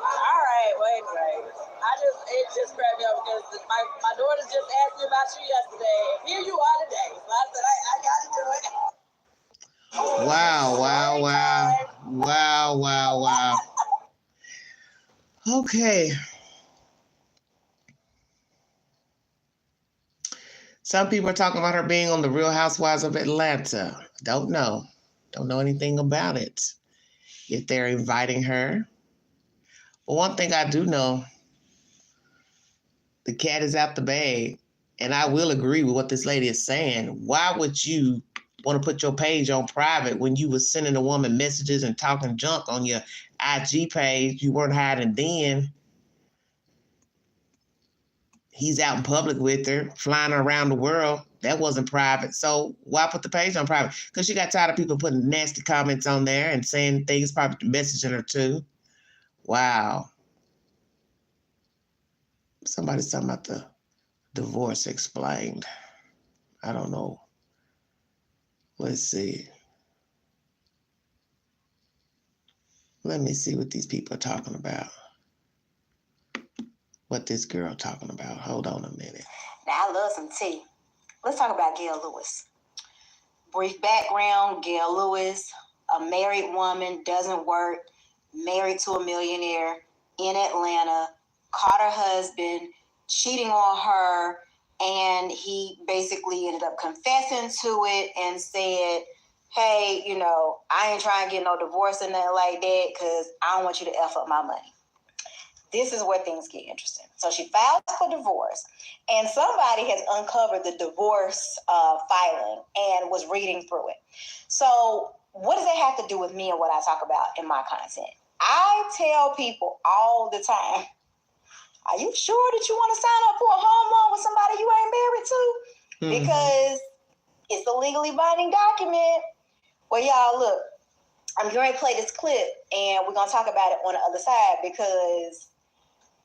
All right, well, anyway, it just grabbed me up because my daughter just asked me about you yesterday, and here you are today. So I said, I got to do it. Wow. Okay. Some people are talking about her being on the Real Housewives of Atlanta. Don't know anything about it. If they're inviting her. But one thing I do know, the cat is out the bag. And I will agree with what this lady is saying. Why would you want to put your page on private when you were sending a woman messages and talking junk on your IG page? You weren't hiding then. He's out in public with her, flying around the world. That wasn't private. So why put the page on private? Because she got tired of people putting nasty comments on there and saying things, probably messaging her too. Wow. Somebody's talking about the divorce explained. I don't know. Let's see. Let me see what these people are talking about. What this girl talking about. Hold on a minute. Now, I love some tea. Let's talk about GAIL Lewis. Brief background, GAIL Lewis, a married woman, doesn't work, married to a millionaire in Atlanta, caught her husband cheating on her, and he basically ended up confessing to it and said, hey, I ain't trying to get no divorce or nothing like that because I don't want you to F up my money. This is where things get interesting. So she filed for divorce, and somebody has uncovered the divorce filing and was reading through it. So what does that have to do with me and what I talk about in my content? I tell people all the time, are you sure that you want to sign up for a home loan with somebody you ain't married to? Mm-hmm. Because It's a legally binding document. Well, y'all, look, I'm going to play this clip, and we're going to talk about it on the other side, because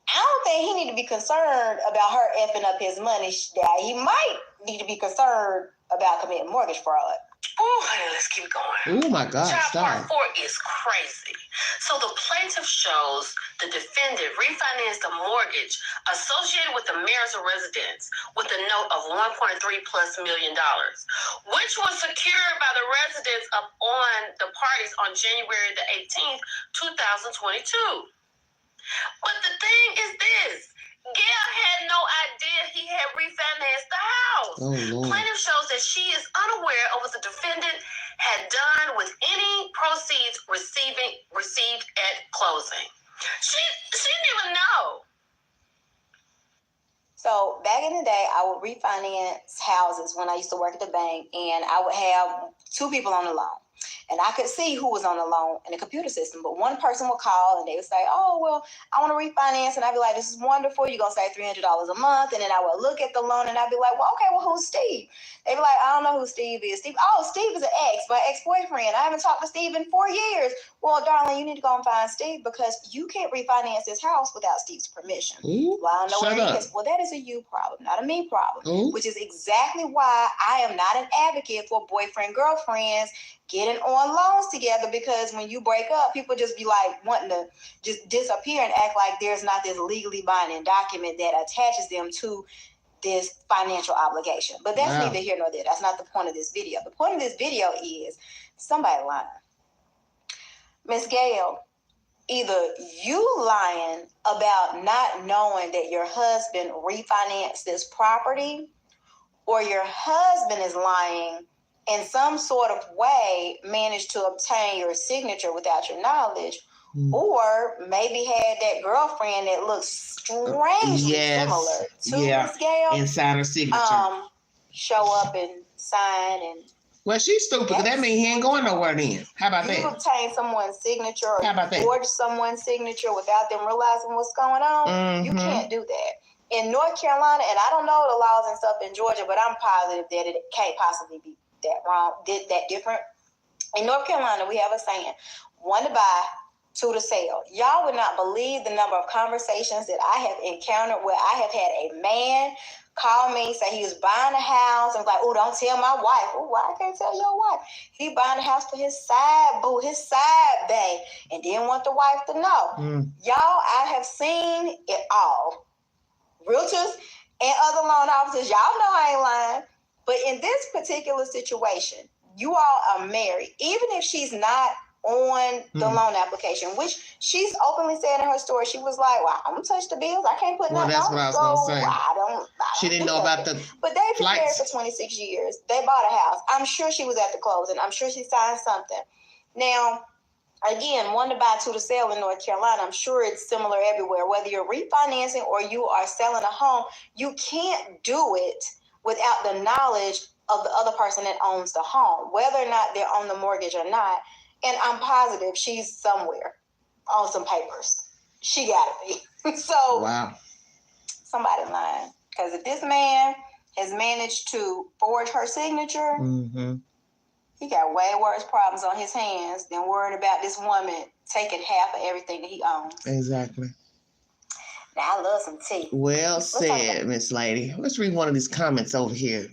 I don't think he need to be concerned about her effing up his money. He might need to be concerned about committing mortgage fraud. Oh, honey, let's keep going. Oh, my God, Child stop. Part 4 is crazy. So the plaintiff shows the defendant refinanced a mortgage associated with the marital residence with a note of $1.3+ million, which was secured by the residence on the parties on January the 18th, 2022. But the thing is this. Gail had no idea he had refinanced the house. Oh, Lord. Plaintiff shows that she is unaware of what the defendant had done with any proceeds received at closing. She didn't even know. So back in the day, I would refinance houses when I used to work at the bank, and I would have two people on the loan. And I could see who was on the loan in the computer system. But one person would call and they would say, oh, well, I want to refinance. And I'd be like, this is wonderful. You're going to save $300 a month. And then I would look at the loan and I'd be like, well, okay, well, who's Steve? They'd be like, I don't know who Steve is. Steve is my ex-boyfriend. I haven't talked to Steve in 4 years. Well, darling, you need to go and find Steve, because you can't refinance this house without Steve's permission. Ooh, well, I don't know shut where up. he is. Well, that is a you problem, not a me problem. Ooh. Which is exactly why I am not an advocate for boyfriend, girlfriends getting on loans together, because when you break up, people just be like wanting to just disappear and act like there's not this legally binding document that attaches them to this financial obligation. But that's neither here nor there. That's not the point of this video. The point of this video is somebody lying. Miss Gail, either you lying about not knowing that your husband refinanced this property, or your husband is lying in some sort of way, managed to obtain your signature without your knowledge, or maybe had that girlfriend that looks strangely similar to Miss Gail and sign her signature. Show up and sign. And well, she's stupid, because that means he ain't going nowhere then. How about that? You obtain someone's signature or How about that? forge someone's signature without them realizing what's going on. Mm-hmm. You can't do that. In North Carolina, and I don't know the laws and stuff in Georgia, but I'm positive that it can't possibly be that different. In North Carolina, we have a saying, 1 to buy, 2 to sell. Y'all would not believe the number of conversations that I have encountered where I have had a man call me, say he was buying a house, and was like, oh, don't tell my wife. Oh, why I can't tell your wife? He buying a house for his side boo, his side bae, and didn't want the wife to know. Y'all, I have seen it all. Realtors and other loan officers, y'all know I ain't lying. But in this particular situation, you all are married. Even if she's not on the loan application, which she's openly said in her story, she was like, well, I don't touch the bills. I can't put nothing on. That's what I was going to say. I don't She didn't know about the But they've been married flights. for 26 years. They bought a house. I'm sure she was at the closing. I'm sure she signed something. Now, again, 1 to buy, 2 to sell in North Carolina. I'm sure it's similar everywhere. Whether you're refinancing or you are selling a home, you can't do it without the knowledge of the other person that owns the home, whether or not they're on the mortgage or not. And I'm positive she's somewhere on some papers. She gotta be. So Wow. Somebody lying. Because if this man has managed to forge her signature, he got way worse problems on his hands than worrying about this woman taking half of everything that he owns. Exactly. Now, I love some tea. Well said, Miss Lady. Let's read one of these comments over here.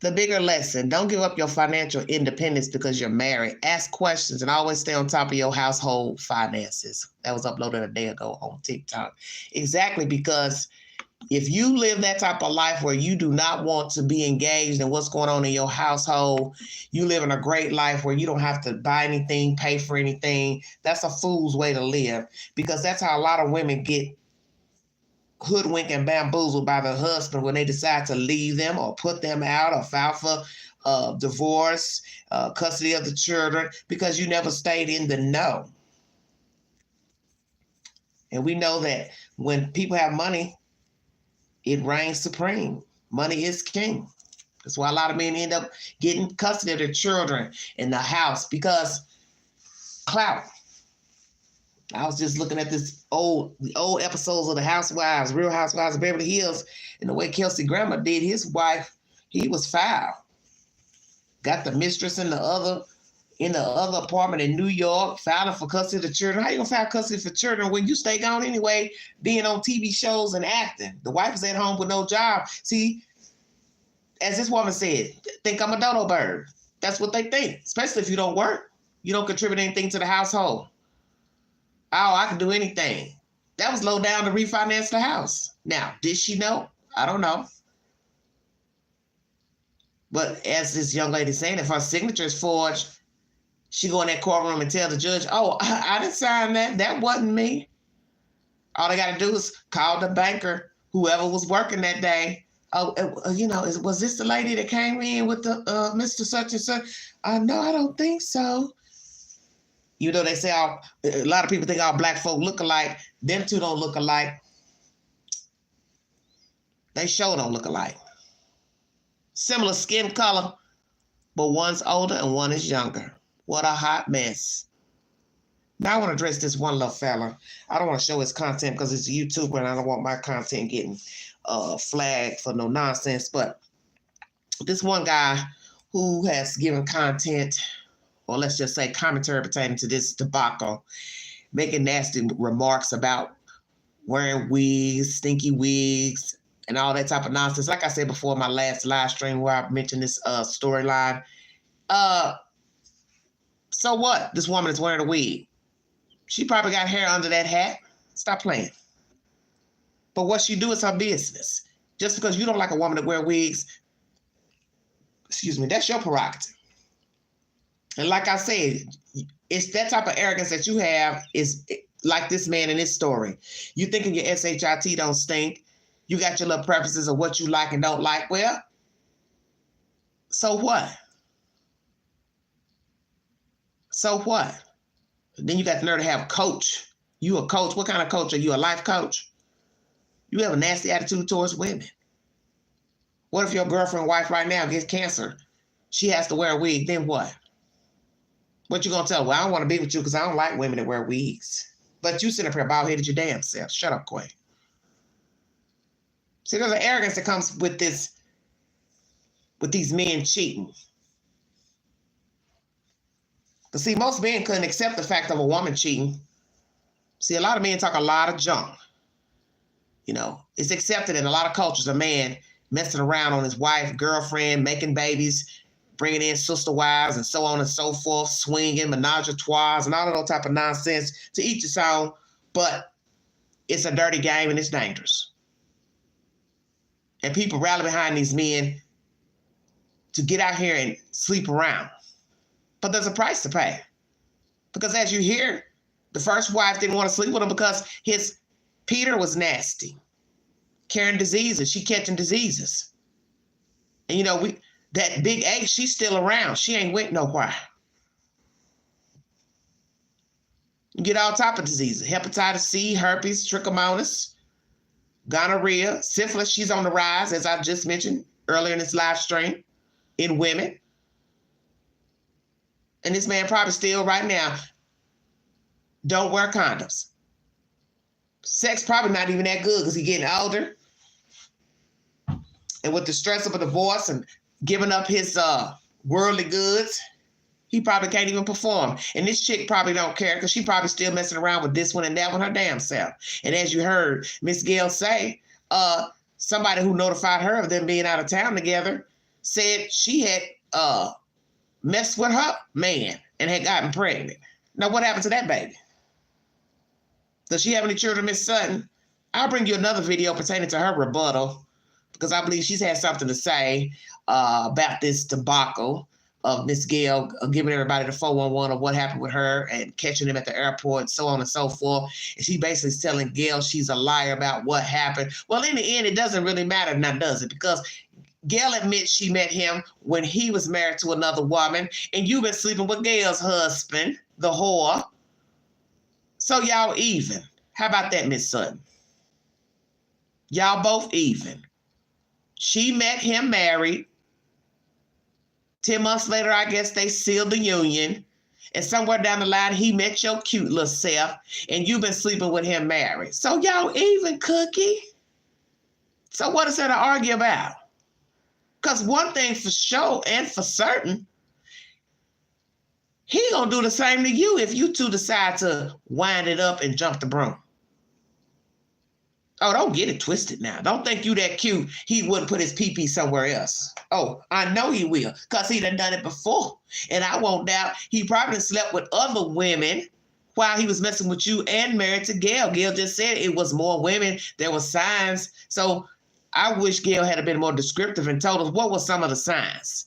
The bigger lesson: don't give up your financial independence because you're married. Ask questions and always stay on top of your household finances. That was uploaded a day ago on TikTok. Exactly, because if you live that type of life where you do not want to be engaged in what's going on in your household, you live in a great life where you don't have to buy anything, pay for anything. That's a fool's way to live, because that's how a lot of women get hoodwinked and bamboozled by the husband when they decide to leave them or put them out or file for divorce, custody of the children, because you never stayed in the know. And we know that when people have money, it reigns supreme. Money is king. That's why a lot of men end up getting custody of their children in the house, because clout. I was just looking at the old episodes of the Housewives, Real Housewives of Beverly Hills, and the way Kelsey Grammer did his wife. He was foul. got the mistress in the other apartment in New York, filing for custody of the children. How you gonna file custody for children when you stay gone anyway, being on TV shows and acting? The wife is at home with no job. See, as this woman said, think I'm a dodo bird. That's what they think, especially if you don't work. You don't contribute anything to the household. Oh, I can do anything. That was low down to refinance the house. Now, did she know? I don't know. But as this young lady saying, if her signature is forged, she go in that courtroom and tell the judge, oh, I didn't sign that. That wasn't me. All they got to do is call the banker, whoever was working that day. Oh, was this the lady that came in with the Mr. Such and Such? No, I don't think so. You know, they say a lot of people think all black folk look alike. Them two don't look alike. They sure don't look alike. Similar skin color, but one's older and one is younger. What a hot mess. Now I want to address this one little fella. I don't want to show his content because it's a YouTuber and I don't want my content getting flagged for no nonsense. But this one guy who has given content, or let's just say commentary pertaining to this debacle, making nasty remarks about wearing wigs, stinky wigs, and all that type of nonsense. Like I said before in my last live stream where I mentioned this storyline. So what? This woman is wearing a wig. She probably got hair under that hat. Stop playing. But what she do is her business. Just because you don't like a woman that wear wigs, that's your prerogative. And like I said, it's that type of arrogance that you have is like this man in this story. You thinking your SHIT don't stink. You got your little preferences of what you like and don't like. Well, so what? So what? Then you got the nerve to have a coach. You a coach. What kind of coach are you? A life coach? You have a nasty attitude towards women. What if your girlfriend, wife right now gets cancer? She has to wear a wig. Then what? What you gonna tell her? Well, I don't want to be with you because I don't like women that wear wigs. But you sit up here bald-headed your damn self. Shut up, Quay. See, there's an arrogance that comes with this, with these men cheating. But see, most men couldn't accept the fact of a woman cheating. See, a lot of men talk a lot of junk. You know, it's accepted in a lot of cultures, a man messing around on his wife, girlfriend, making babies, bringing in sister wives and so on and so forth, swinging, menage a trois, and all of that type of nonsense. To each his own, but it's a dirty game and it's dangerous. And people rally behind these men to get out here and sleep around. But there's a price to pay. Because as you hear, the first wife didn't want to sleep with him because his Peter was nasty, carrying diseases. She catching diseases. And you know, that big A, she's still around. She ain't went nowhere. You get all type of diseases. Hepatitis C, herpes, trichomonas, gonorrhea, syphilis. She's on the rise, as I just mentioned earlier in this live stream, in women. And this man probably still right now don't wear condoms. Sex probably not even that good because he's getting older. And with the stress of a divorce and giving up his worldly goods, he probably can't even perform. And this chick probably don't care because she probably still messing around with this one and that one her damn self. And as you heard Miss GAIL say, somebody who notified her of them being out of town together said she had messed with her man and had gotten pregnant. Now, what happened to that baby? Does she have any children, Miss Sutton? I'll bring you another video pertaining to her rebuttal because I believe she's had something to say about this debacle of Miss GAIL giving everybody the 411 of what happened with her and catching them at the airport and so on and so forth. And she basically is telling GAIL she's a liar about what happened. Well, in the end, it doesn't really matter now, does it? Because GAIL admits she met him when he was married to another woman, and you've been sleeping with GAIL's husband, the whore. So y'all even. How about that, Miss Sutton? Y'all both even. She met him married. 10 months later, I guess they sealed the union. And somewhere down the line, he met your cute little self, and you've been sleeping with him married. So y'all even, Cookie. So what is there to argue about? Because one thing for sure and for certain, he gonna do the same to you if you two decide to wind it up and jump the broom. Oh, don't get it twisted now. Don't think you that cute. He wouldn't put his pee-pee somewhere else. Oh, I know he will, because he done it before. And I won't doubt he probably slept with other women while he was messing with you and married to Gail. Gail just said it was more women. There were signs. So I wish Gail had been more descriptive and told us what were some of the signs.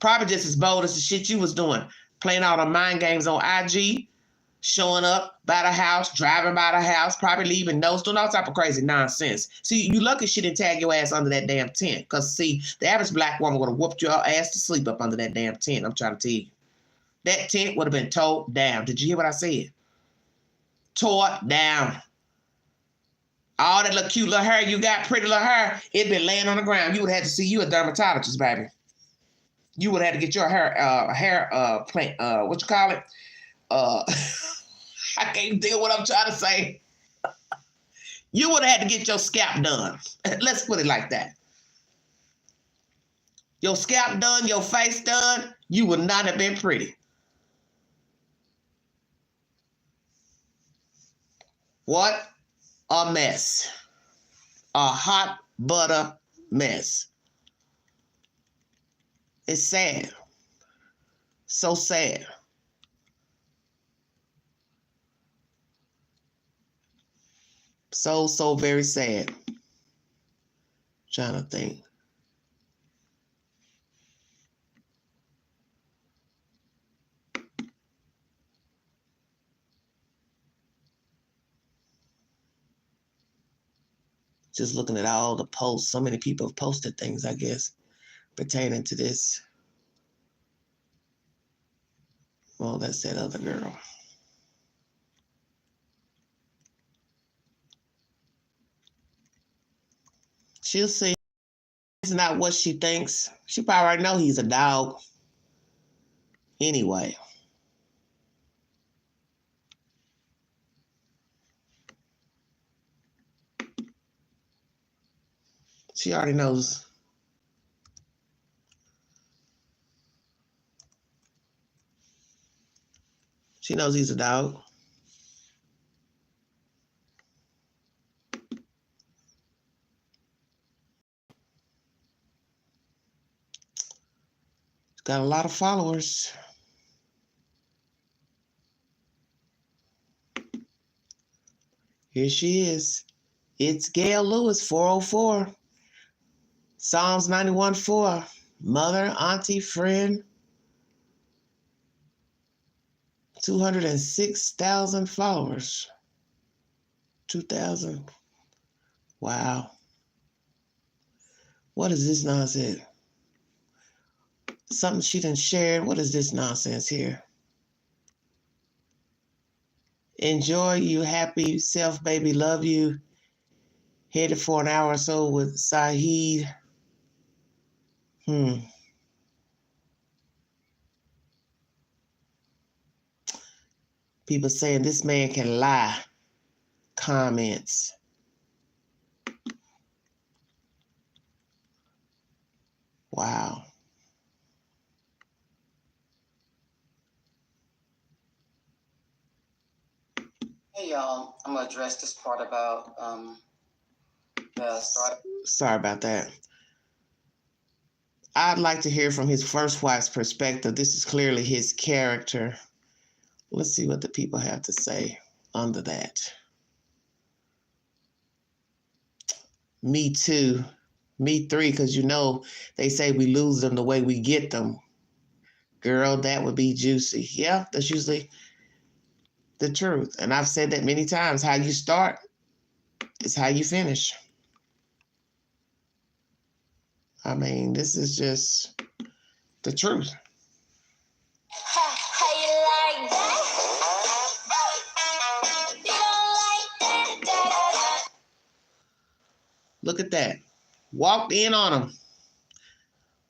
Probably just as bold as the shit you was doing. Playing all the mind games on IG. Showing up by the house, driving by the house, probably leaving notes, doing all type of crazy nonsense. See, you lucky she didn't tag your ass under that damn tent. Because, see, the average black woman would have whooped your ass to sleep up under that damn tent. I'm trying to tell you. That tent would have been towed down. Did you hear what I said? Tore down. All that little cute little hair you got, pretty little hair, it'd been laying on the ground. You would have had to see you a dermatologist, baby. You would have had to get your hair plant, what you call it? I can't deal with what I'm trying to say. You would have had to get your scalp done. Let's put it like that. Your scalp done, your face done, you would not have been pretty. What a mess. A hot butter mess. It's sad. So sad. So very sad. Trying to think. Just looking at all the posts. So many people have posted things, I guess, pertaining to this. Well, that's that other girl. She'll see. It's not what she thinks. She probably already know he's a dog. Anyway. She already knows. She knows he's a dog. Got a lot of followers. Here she is. It's Gail Lewis, 404. Psalms 91:4. Mother, auntie, friend. 206,000 followers. 2,000. Wow. What is this nonsense? Something she done shared. What is this nonsense here? Enjoy you, happy self, baby, love you. Headed for an hour or so with Saeed. People saying this man can lie. Comments. Wow. Hey y'all, I'm gonna address this part about the start. Sorry about that. I'd like to hear from his first wife's perspective. This is clearly his character. Let's see what the people have to say under that. Me too. Me three, because you know they say we lose them the way we get them. Girl, that would be juicy. Yeah, that's usually the truth. And I've said that many times. How you start is how you finish. I mean, this is just the truth. How you like that? You don't like that? Look at that. Walked in on him.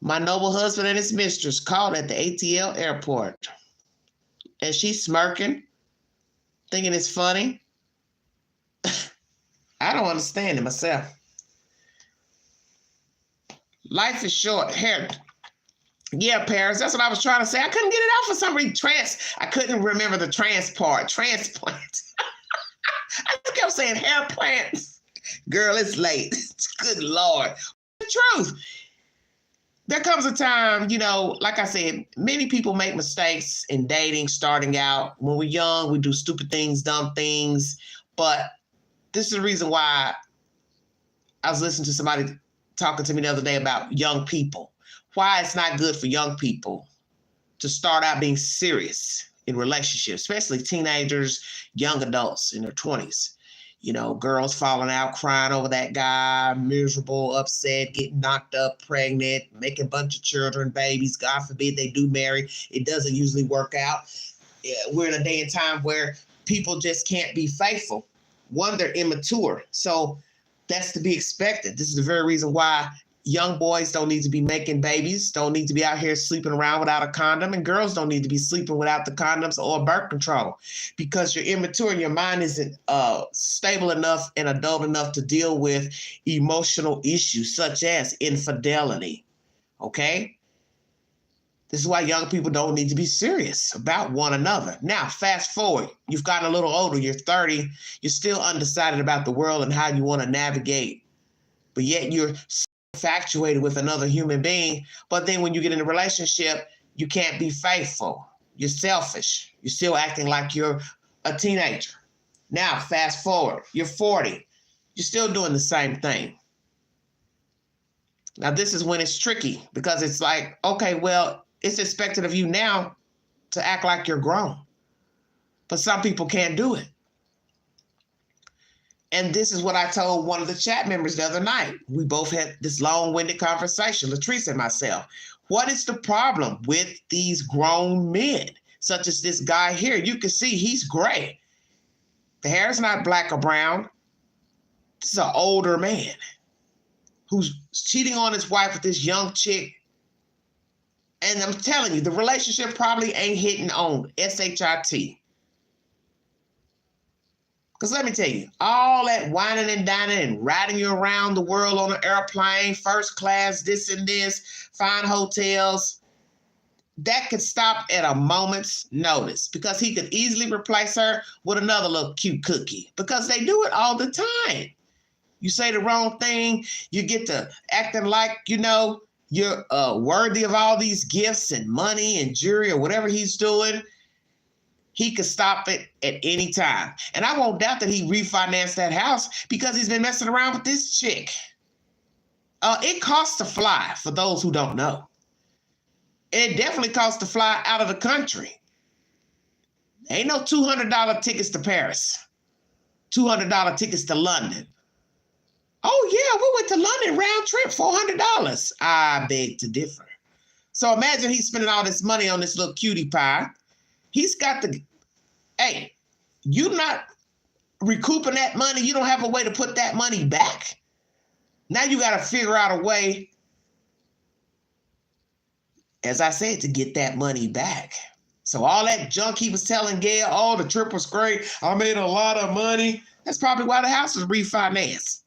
My noble husband and his mistress called at the ATL airport. And she's smirking, thinking it's funny. I don't understand it myself. Life is short. Hair. Yeah, Paris. That's what I was trying to say. I couldn't get it out for some reason. I couldn't remember the trans part. Transplant. I just kept saying hair plants. Girl, it's late. Good Lord. The truth. There comes a time, you know, like I said, many people make mistakes in dating, starting out. When we're young, we do stupid things, dumb things. But this is the reason why I was listening to somebody talking to me the other day about young people. Why it's not good for young people to start out being serious in relationships, especially teenagers, young adults in their 20s. You know, girls falling out, crying over that guy, miserable, upset, getting knocked up, pregnant, making a bunch of children, babies. God forbid they do marry. It doesn't usually work out. Yeah, we're in a day and time where people just can't be faithful. One, they're immature. So that's to be expected. This is the very reason why young boys don't need to be making babies, don't need to be out here sleeping around without a condom, and girls don't need to be sleeping without the condoms or birth control, because you're immature and your mind isn't stable enough and adult enough to deal with emotional issues such as infidelity, okay? This is why young people don't need to be serious about one another. Now, fast forward, you've gotten a little older, you're 30, you're still undecided about the world and how you want to navigate, but yet you're infatuated with another human being. But then when you get in a relationship, you can't be faithful. You're selfish. You're still acting like you're a teenager. Now, fast forward, you're 40. You're still doing the same thing. Now, this is when it's tricky, because it's like, okay, well, it's expected of you now to act like you're grown. But some people can't do it. And this is what I told one of the chat members the other night. We both had this long-winded conversation, Latrice and myself. What is the problem with these grown men, such as this guy here? You can see he's gray. The hair is not black or brown. This is an older man who's cheating on his wife with this young chick. And I'm telling you, the relationship probably ain't hitting on SHIT. Because let me tell you, all that whining and dining and riding you around the world on an airplane, first class, this and this, fine hotels, that could stop at a moment's notice, because he could easily replace her with another little cute cookie, because they do it all the time. You say the wrong thing, you get to acting like, you know, you're worthy of all these gifts and money and jewelry or whatever he's doing. He could stop it at any time. And I won't doubt that he refinanced that house because he's been messing around with this chick. It costs to fly, for those who don't know. And it definitely costs to fly out of the country. Ain't no $200 tickets to Paris, $200 tickets to London. Oh yeah, we went to London round trip, $400. I beg to differ. So imagine he's spending all this money on this little cutie pie. He's got the, hey, you not recouping that money. You don't have a way to put that money back. Now you got to figure out a way, as I said, to get that money back. So all that junk he was telling Gail, oh, the trip was great, I made a lot of money. That's probably why the house was refinanced.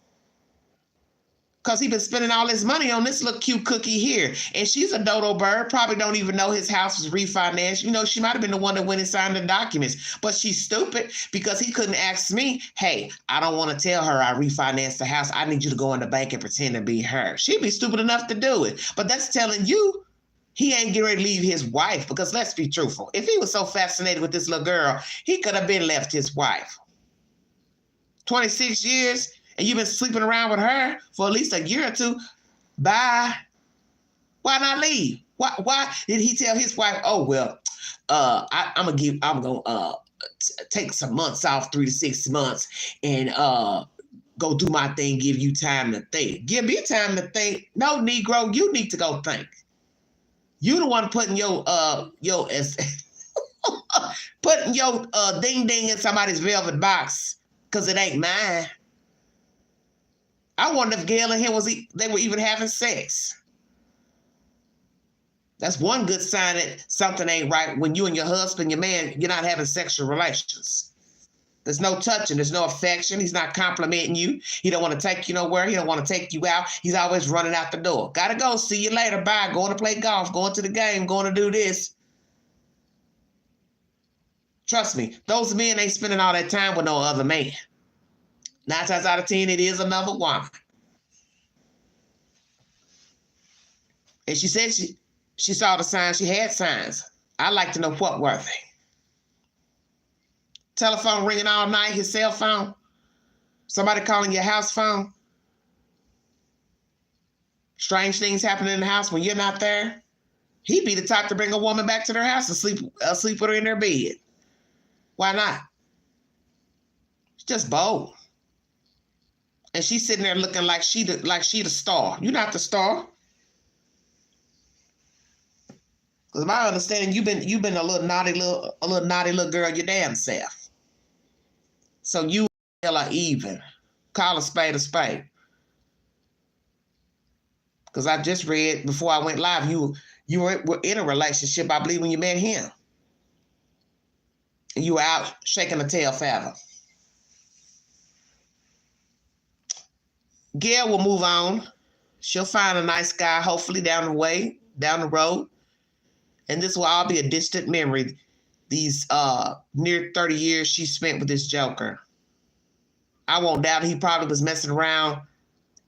Because he's been spending all his money on this little cute cookie here. And she's a dodo bird, probably don't even know his house was refinanced. You know, she might have been the one that went and signed the documents. But she's stupid, because he couldn't ask me, hey, I don't want to tell her I refinanced the house. I need you to go in the bank and pretend to be her. She'd be stupid enough to do it. But that's telling you he ain't getting ready to leave his wife, because let's be truthful. If he was so fascinated with this little girl, he could have been left his wife. 26 years. And you've been sleeping around with her for at least a year or two. Bye. Why not leave? Why did he tell his wife, oh, well, I'm gonna take some months off, 3 to 6 months, and go do my thing, give you time to think. Give me time to think. No, Negro, you need to go think. You the one putting your putting your ding ding in somebody's velvet box, because it ain't mine. I wonder if Gail and him they were even having sex. That's one good sign that something ain't right, when you and your husband, your man, you're not having sexual relations. There's no touching. There's no affection. He's not complimenting you. He don't want to take you nowhere. He don't want to take you out. He's always running out the door. Gotta go. See you later. Bye. Going to play golf. Going to the game. Going to do this. Trust me, those men ain't spending all that time with no other man. 9 times out of 10, it is another woman. And she said she saw the signs. She had signs. I'd like to know what were they. Telephone ringing all night, his cell phone. Somebody calling your house phone. Strange things happening in the house when you're not there. He'd be the type to bring a woman back to their house and sleep with her in their bed. Why not? It's just bold. And she's sitting there looking like she the star. You're not the star. Because my understanding, you've been a little naughty little girl your damn self. So you are even. Call a spade a spade. Because I just read before I went live, you were in a relationship, I believe, when you met him. And you were out shaking the tail feather. Gail will move on. She'll find a nice guy, hopefully down the road. And this will all be a distant memory. These near 30 years she spent with this joker. I won't doubt he probably was messing around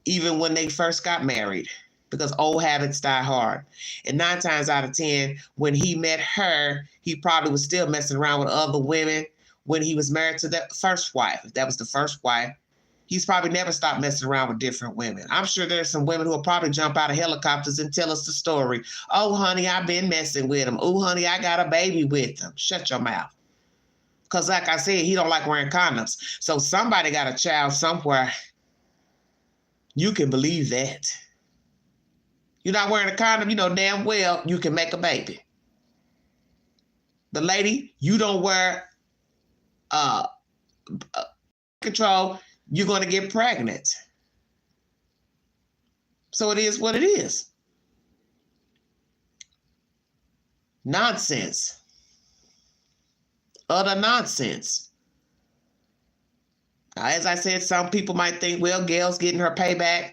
even when they first got married, because old habits die hard. And 9 times out of 10, when he met her, he probably was still messing around with other women when he was married to that first wife. If that was the first wife, he's probably never stopped messing around with different women. I'm sure there's some women who will probably jump out of helicopters and tell us the story. Oh, honey, I've been messing with him. Oh, honey, I got a baby with him. Shut your mouth. Because like I said, he don't like wearing condoms. So somebody got a child somewhere. You can believe that. You're not wearing a condom, you know damn well you can make a baby. The lady, you don't wear control, you're going to get pregnant. So it is what it is. Nonsense. Utter nonsense. Now, as I said, some people might think, well, Gail's getting her payback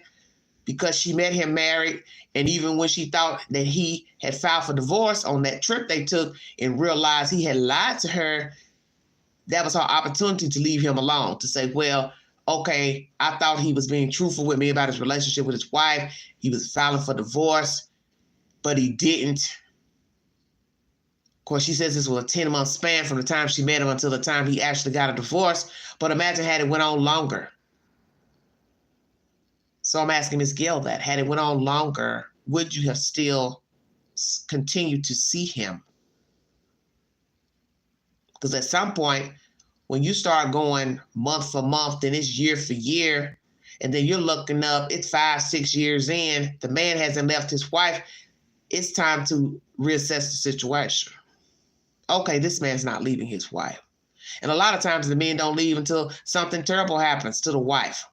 because she met him married. And even when she thought that he had filed for divorce on that trip they took and realized he had lied to her, that was her opportunity to leave him alone, to say, well, okay, I thought he was being truthful with me about his relationship with his wife. He was filing for divorce, but he didn't. Of course, she says this was a 10-month span from the time she met him until the time he actually got a divorce. But imagine had it went on longer. So I'm asking Ms. Gail that. Had it went on longer, would you have still continued to see him? Because at some point, when you start going month for month, then it's year for year, and then you're looking up, it's 5-6 years in, the man hasn't left his wife, it's time to reassess the situation. Okay, this man's not leaving his wife. And a lot of times the men don't leave until something terrible happens to the wife.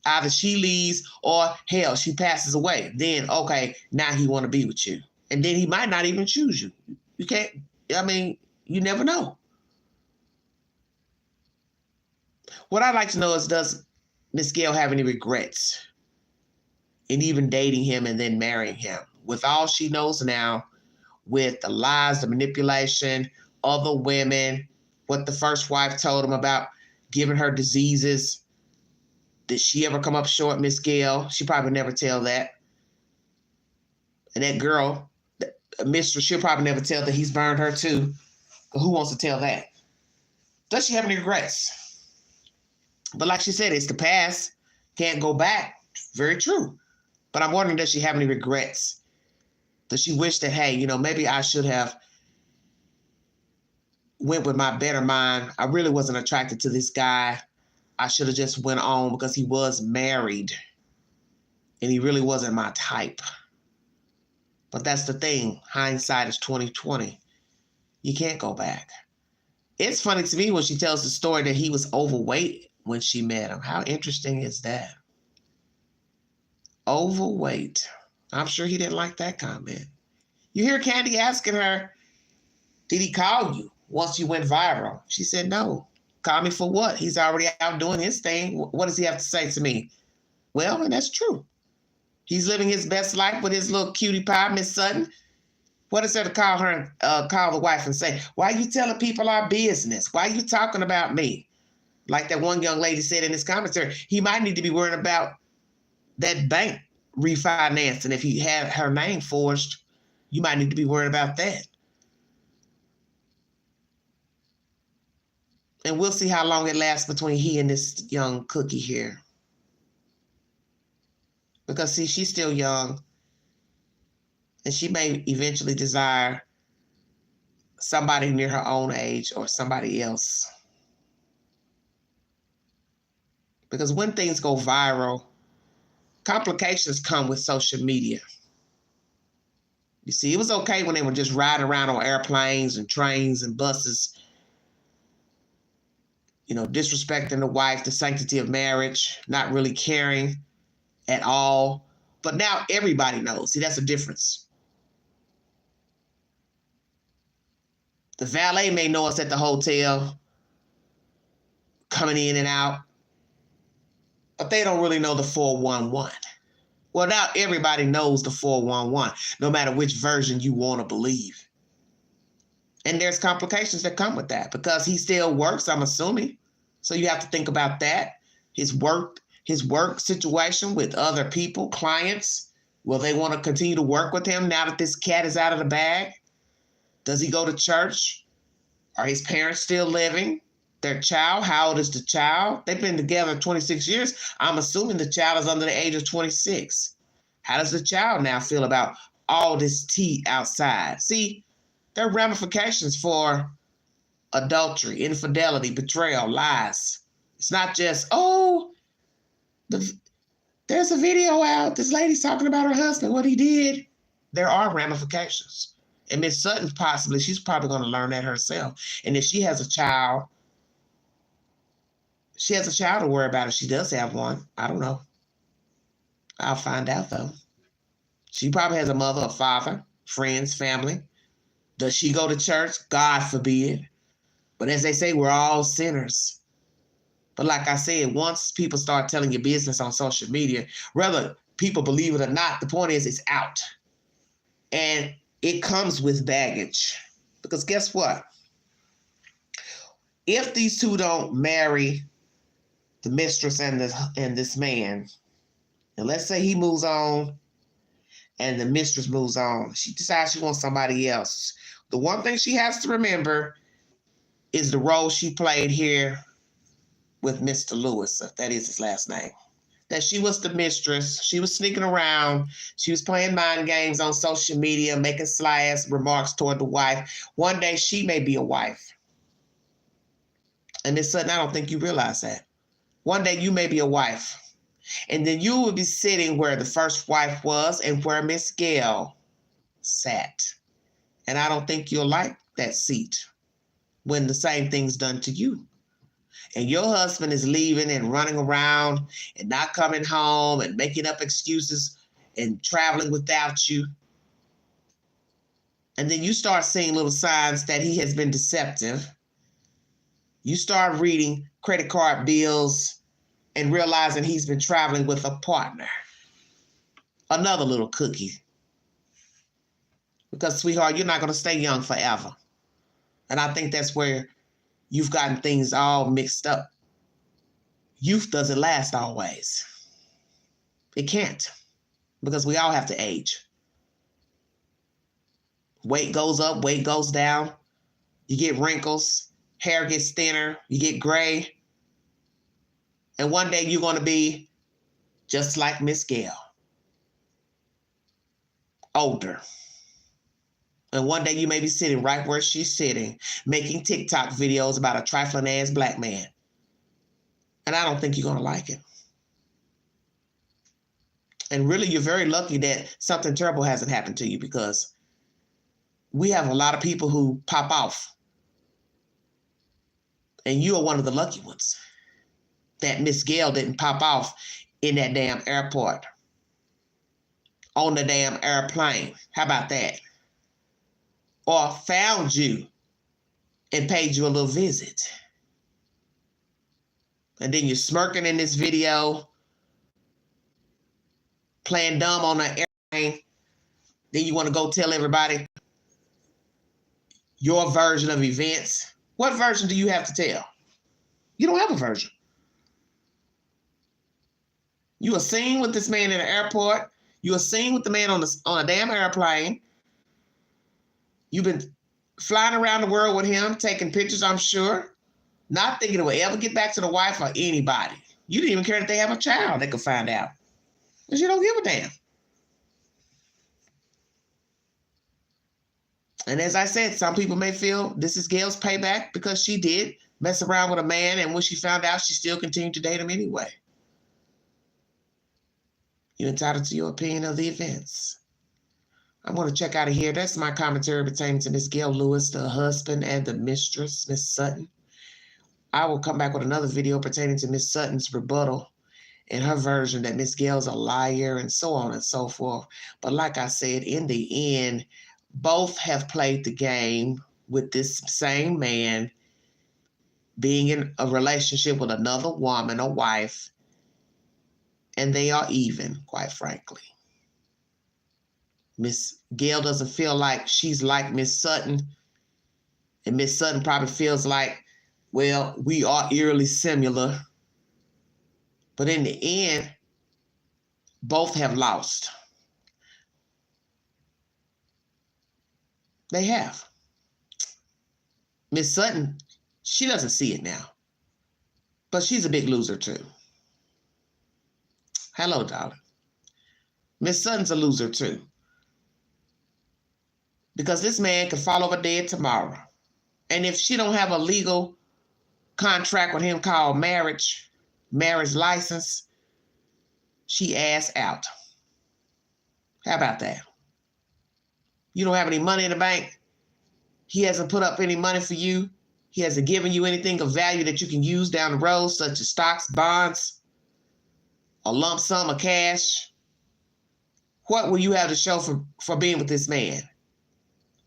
Either she leaves or, hell, she passes away. Then, okay, now he want to be with you. And then he might not even choose you. You can't, I mean, you never know. What I'd like to know is, does Miss Gail have any regrets in even dating him and then marrying him? With all she knows now, with the lies, the manipulation, other women, what the first wife told him about giving her diseases. Did she ever come up short, Miss Gail? She probably never tell that. And that girl, mistress, she'll probably never tell that he's burned her too. But who wants to tell that? Does she have any regrets? But like she said, it's the past. Can't go back. Very true. But I'm wondering, does she have any regrets? Does she wish that, hey, you know, maybe I should have went with my better mind. I really wasn't attracted to this guy. I should have just went on because he was married and he really wasn't my type. But that's the thing. Hindsight is 20/20. You can't go back. It's funny to me when she tells the story that he was overweight when she met him. How interesting is that? Overweight. I'm sure he didn't like that comment. You hear Candy asking her, did he call you once you went viral? She said no. Call me for what? He's already out doing his thing. What does he have to say to me? Well, and that's true. He's living his best life with his little cutie pie, Miss Sutton. What is there to call her, call the wife and say, why are you telling people our business? Why are you talking about me? Like that one young lady said in his commentary, he might need to be worrying about that bank refinancing. If he had her name forged, you might need to be worried about that. And we'll see how long it lasts between he and this young cookie here. Because, see, she's still young. And she may eventually desire somebody near her own age or somebody else. Because when things go viral, complications come with social media. You see, it was okay when they were just riding around on airplanes and trains and buses, you know, disrespecting the wife, the sanctity of marriage, not really caring at all. But now everybody knows. See, that's the difference. The valet may know us at the hotel, coming in and out, but they don't really know the 411. Well, now everybody knows the 411, no matter which version you want to believe. And there's complications that come with that because he still works, I'm assuming. So you have to think about that. His work situation with other people, clients. Will they want to continue to work with him now that this cat is out of the bag? Does he go to church? Are his parents still living? Their child, how old is the child? They've been together 26 years. I'm assuming the child is under the age of 26. How does the child now feel about all this tea outside? See, there are ramifications for adultery, infidelity, betrayal, lies. It's not just, there's a video out. This lady's talking about her husband, what he did. There are ramifications. And Miss Sutton, she's probably going to learn that herself. And if she has a child, to worry about if she does have one. I don't know. I'll find out, though. She probably has a mother, a father, friends, family. Does she go to church? God forbid. But as they say, we're all sinners. But like I said, once people start telling your business on social media, whether people believe it or not, the point is it's out. And it comes with baggage. Because guess what? If these two don't marry the mistress and this man, and let's say he moves on and the mistress moves on, she decides she wants somebody else. The one thing she has to remember is the role she played here with Mr. Lewis, if that is his last name. That she was the mistress. She was sneaking around. She was playing mind games on social media, making sly-ass remarks toward the wife. One day she may be a wife. And Miss Sutton, I don't think you realize that. One day you may be a wife. And then you will be sitting where the first wife was and where Miss GAIL sat. And I don't think you'll like that seat when the same thing's done to you. And your husband is leaving and running around and not coming home and making up excuses and traveling without you. And then you start seeing little signs that he has been deceptive. You start reading credit card bills and realizing he's been traveling with a partner. Another little cookie. Because, sweetheart, you're not going to stay young forever. And I think that's where you've gotten things all mixed up. Youth doesn't last always. It can't. Because we all have to age. Weight goes up, weight goes down. You get wrinkles. Hair gets thinner. You get gray. And one day you're going to be just like Miss GAIL. Older. And one day you may be sitting right where she's sitting, making TikTok videos about a trifling ass black man. And I don't think you're going to like it. And really, you're very lucky that something terrible hasn't happened to you, because we have a lot of people who pop off. And you are one of the lucky ones. That Miss GAIL didn't pop off in that damn airport. On the damn airplane. How about that? Or found you and paid you a little visit. And then you're smirking in this video, playing dumb on the airplane. Then you want to go tell everybody your version of events. What version do you have to tell? You don't have a version. You were seen with this man in the airport. You were seen with the man on a damn airplane. You've been flying around the world with him, taking pictures, I'm sure, not thinking it would ever get back to the wife or anybody. You didn't even care that they have a child they could find out. Because you don't give a damn. And as I said, some people may feel this is Gail's payback because she did mess around with a man, and when she found out, she still continued to date him anyway. You're entitled to your opinion of the events. I'm going to check out of here. That's my commentary pertaining to Miss Gail Lewis, the husband and the mistress, Miss Sutton. I will come back with another video pertaining to Miss Sutton's rebuttal and her version that Miss Gail's a liar and so on and so forth. But like I said, in the end, both have played the game with this same man being in a relationship with another woman, a wife, and they are even, quite frankly. Miss Gail doesn't feel like she's like Miss Sutton, and Miss Sutton probably feels like, well, we are eerily similar. But in the end, both have lost. They have. Miss Sutton, she doesn't see it now, but she's a big loser too. Hello, darling. Miss Sutton's a loser too, because this man could fall over dead tomorrow. And if she don't have a legal contract with him called marriage license, she ass out. How about that? You don't have any money in the bank. He hasn't put up any money for you. He hasn't given you anything of value that you can use down the road, such as stocks, bonds, a lump sum of cash. What will you have to show for being with this man?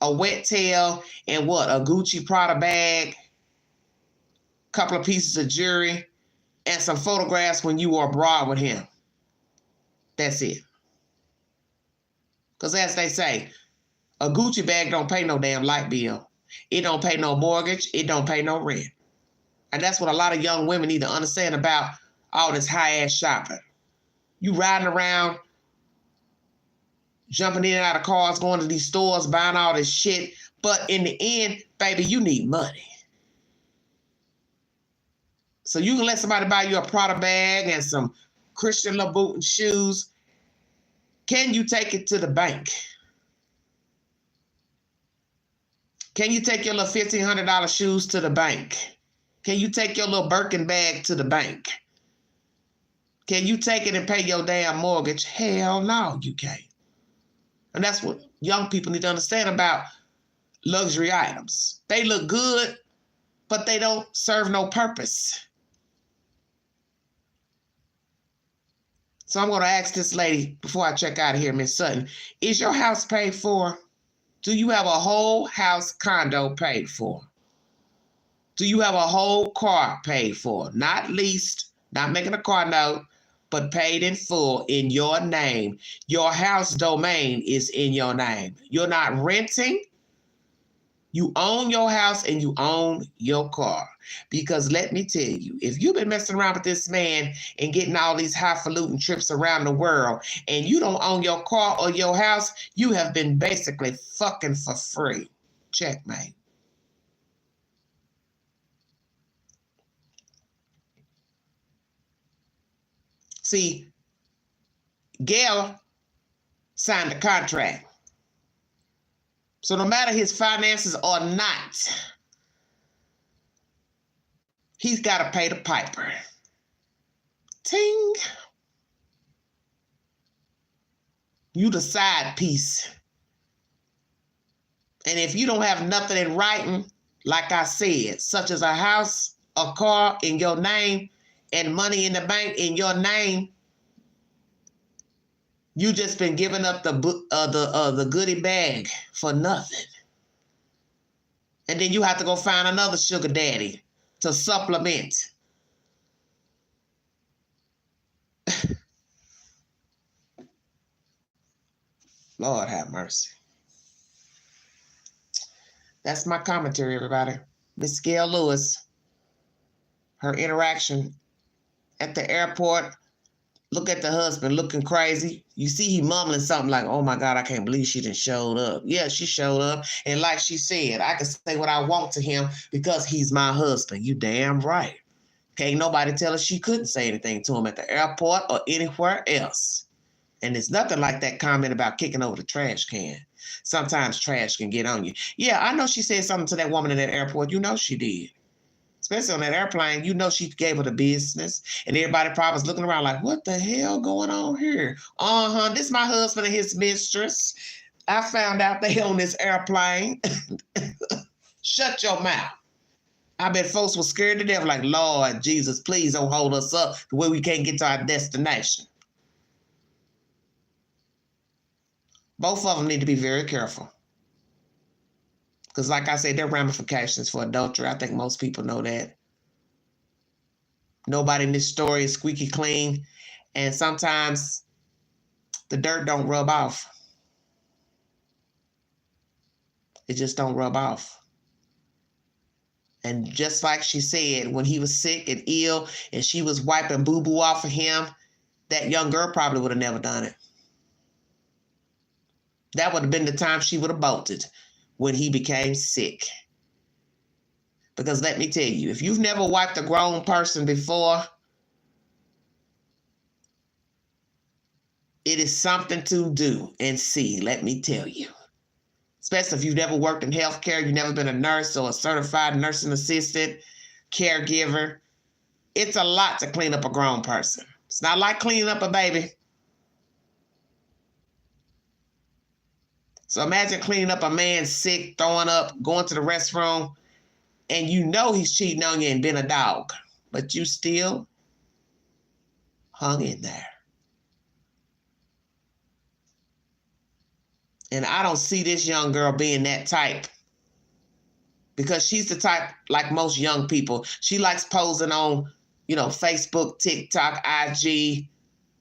A wet tail and what? A Gucci Prada bag, couple of pieces of jewelry, and some photographs when you were abroad with him. That's it. Because as they say, a Gucci bag don't pay no damn light bill. It don't pay no mortgage. It don't pay no rent. And that's what a lot of young women need to understand about all this high-ass shopping. You riding around, jumping in and out of cars, going to these stores, buying all this shit. But in the end, baby, you need money. So you can let somebody buy you a Prada bag and some Christian Louboutin shoes. Can you take it to the bank? Can you take your little $1,500 shoes to the bank? Can you take your little Birkin bag to the bank? Can you take it and pay your damn mortgage? Hell no, you can't. And that's what young people need to understand about luxury items. They look good, but they don't serve no purpose. So I'm going to ask this lady before I check out of here, Miss Sutton, is your house paid for? Do you have a whole house condo paid for? Do you have a whole car paid for? Not leased, not making a car note, but paid in full in your name. Your house domain is in your name. You're not renting. You own your house and you own your car. Because let me tell you, if you've been messing around with this man and getting all these highfalutin trips around the world and you don't own your car or your house, you have been basically fucking for free. Checkmate. See, Gail signed a contract. So no matter his finances or not, he's got to pay the piper. Ting. You the side piece. And if you don't have nothing in writing, like I said, such as a house, a car in your name, and money in the bank in your name, you just been giving up the goodie bag for nothing. And then you have to go find another sugar daddy to supplement Lord have mercy. That's my commentary, everybody. Miss Gail Lewis, her interaction at the airport. Look at the husband looking crazy. You see he mumbling something like, oh my God, I can't believe she done showed up. Yeah, she showed up. And like she said, I can say what I want to him because he's my husband. You damn right. Can't nobody tell her she couldn't say anything to him at the airport or anywhere else. And it's nothing like that comment about kicking over the trash can. Sometimes trash can get on you. Yeah, I know she said something to that woman in that airport. You know she did. Especially on that airplane, you know she gave her the business. And everybody probably was looking around like, what the hell going on here? This is my husband and his mistress. I found out they on this airplane. Shut your mouth. I bet folks were scared to death like, Lord Jesus, please don't hold us up to where we can't get to our destination. Both of them need to be very careful. Because like I said, there are ramifications for adultery. I think most people know that. Nobody in this story is squeaky clean. And sometimes the dirt don't rub off. It just don't rub off. And just like she said, when he was sick and ill and she was wiping boo-boo off of him, that young girl probably would have never done it. That would have been the time she would have bolted when he became sick. Because let me tell you, if you've never wiped a grown person before, it is something to do and see, let me tell you. Especially if you've never worked in healthcare, you've never been a nurse or a certified nursing assistant, caregiver. It's a lot to clean up a grown person. It's not like cleaning up a baby. So imagine cleaning up a man sick, throwing up, going to the restroom, and you know he's cheating on you and been a dog, but you still hung in there. And I don't see this young girl being that type, because she's the type like most young people. She likes posing on, Facebook, TikTok, IG,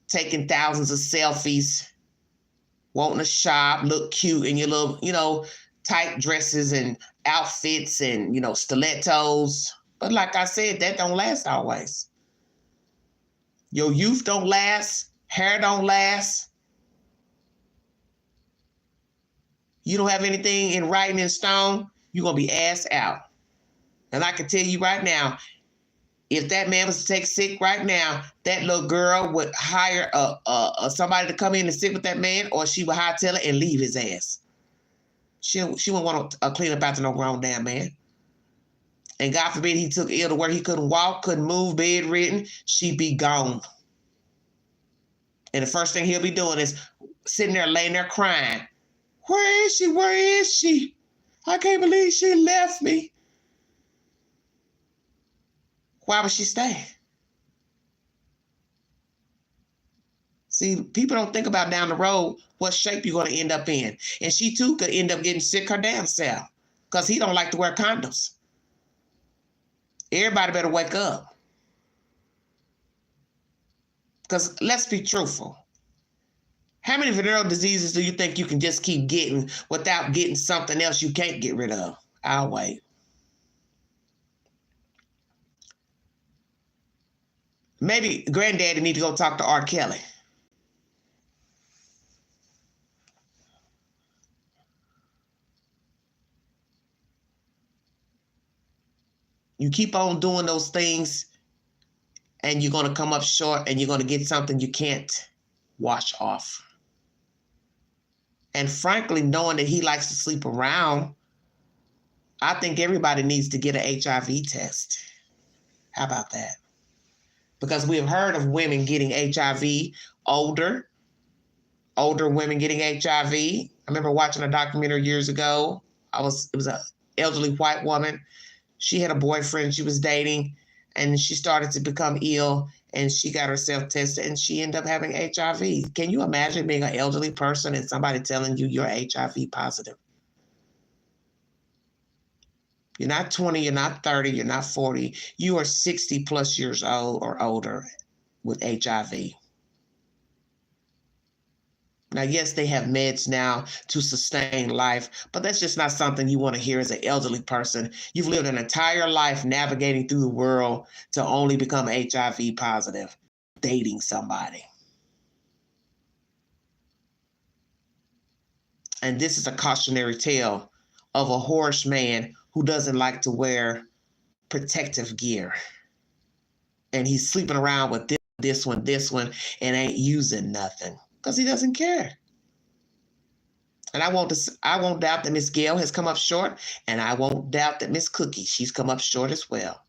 taking thousands of selfies, wanting to shop, look cute in your little, tight dresses and outfits and, stilettos. But like I said, that don't last always. Your youth don't last. Hair don't last. You don't have anything in writing in stone, you're going to be ass out. And I can tell you right now, if that man was to take sick right now, that little girl would hire somebody to come in and sit with that man, or she would hightail it and leave his ass. She wouldn't want to clean up after no grown damn man. And God forbid he took ill to where he couldn't walk, couldn't move, bedridden, she'd be gone. And the first thing he'll be doing is sitting there, laying there crying. Where is she? Where is she? I can't believe she left me. Why would she stay? See, people don't think about down the road what shape you're going to end up in. And she too could end up getting sick her damn self because he don't like to wear condoms. Everybody better wake up. Because let's be truthful. How many venereal diseases do you think you can just keep getting without getting something else you can't get rid of? I'll wait. Maybe granddaddy need to go talk to R. Kelly. You keep on doing those things and you're going to come up short and you're going to get something you can't wash off. And frankly, knowing that he likes to sleep around, I think everybody needs to get an HIV test. How about that? Because we have heard of women getting HIV, older women getting HIV. I remember watching a documentary years ago. It was an elderly white woman. She had a boyfriend she was dating, and she started to become ill, and she got herself tested, and she ended up having HIV. Can you imagine being an elderly person and somebody telling you you're HIV positive? You're not 20, you're not 30, you're not 40. You are 60 plus years old or older with HIV. Now, yes, they have meds now to sustain life, but that's just not something you want to hear as an elderly person. You've lived an entire life navigating through the world to only become HIV positive, dating somebody. And this is a cautionary tale of a whorish man who doesn't like to wear protective gear. And he's sleeping around with this one, and ain't using nothing because he doesn't care. And I won't doubt that Miss Gail has come up short, and I won't doubt that Miss Cookie, she's come up short as well.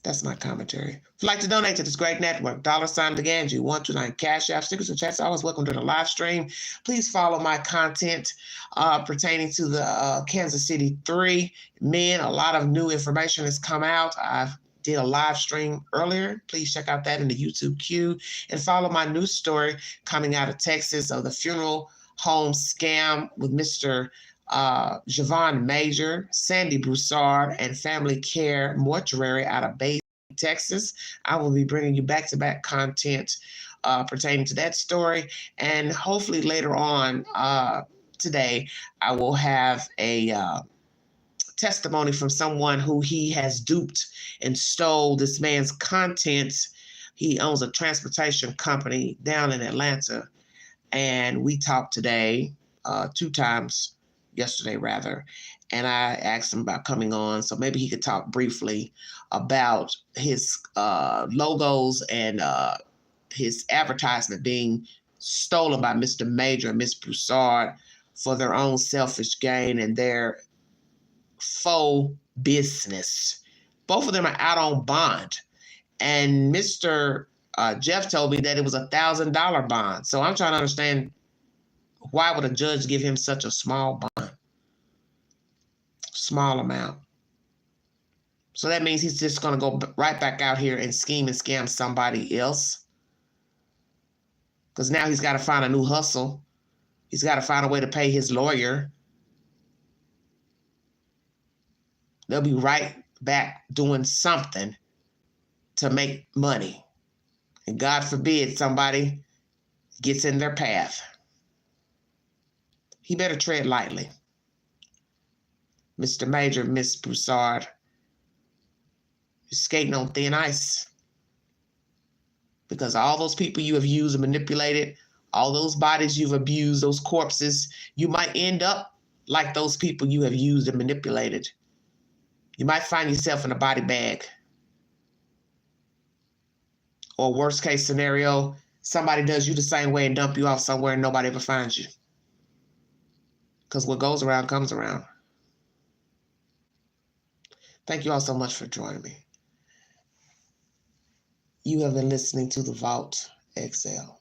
That's my commentary. If you'd like to donate to this great network, $DeGangie, 129 Cash App, stickers and chats, always welcome to the live stream. Please follow my content pertaining to the Kansas City 3 men. A lot of new information has come out. I've did a live stream earlier. Please check out that in the YouTube queue and follow my news story coming out of Texas of the funeral home scam with Mr. Javon Major, Sandy Broussard, and Family Care Mortuary out of Bay, Texas. I will be bringing you back-to-back content pertaining to that story. And hopefully later on today, I will have a testimony from someone who he has duped and stole this man's content. He owns a transportation company down in Atlanta. And we talked today, 2 times, yesterday rather, and I asked him about coming on, so maybe he could talk briefly about his logos and his advertisement being stolen by Mr. Major and Miss Broussard for their own selfish gain and their faux business. Both of them are out on bond, and Mr. Jeff told me that it was $1,000 bond. So I'm trying to understand, why would a judge give him such a small bond? Small amount. So that means he's just going to go right back out here and scheme and scam somebody else. Because now he's got to find a new hustle. He's got to find a way to pay his lawyer. They'll be right back doing something to make money. And God forbid somebody gets in their path. He better tread lightly. Mr. Major, Miss Broussard, you're skating on thin ice. Because all those people you have used and manipulated, all those bodies you've abused, those corpses, you might end up like those people you have used and manipulated. You might find yourself in a body bag. Or worst case scenario, somebody does you the same way and dump you off somewhere and nobody ever finds you. Because what goes around comes around. Thank you all so much for joining me. You have been listening to The Vault XL.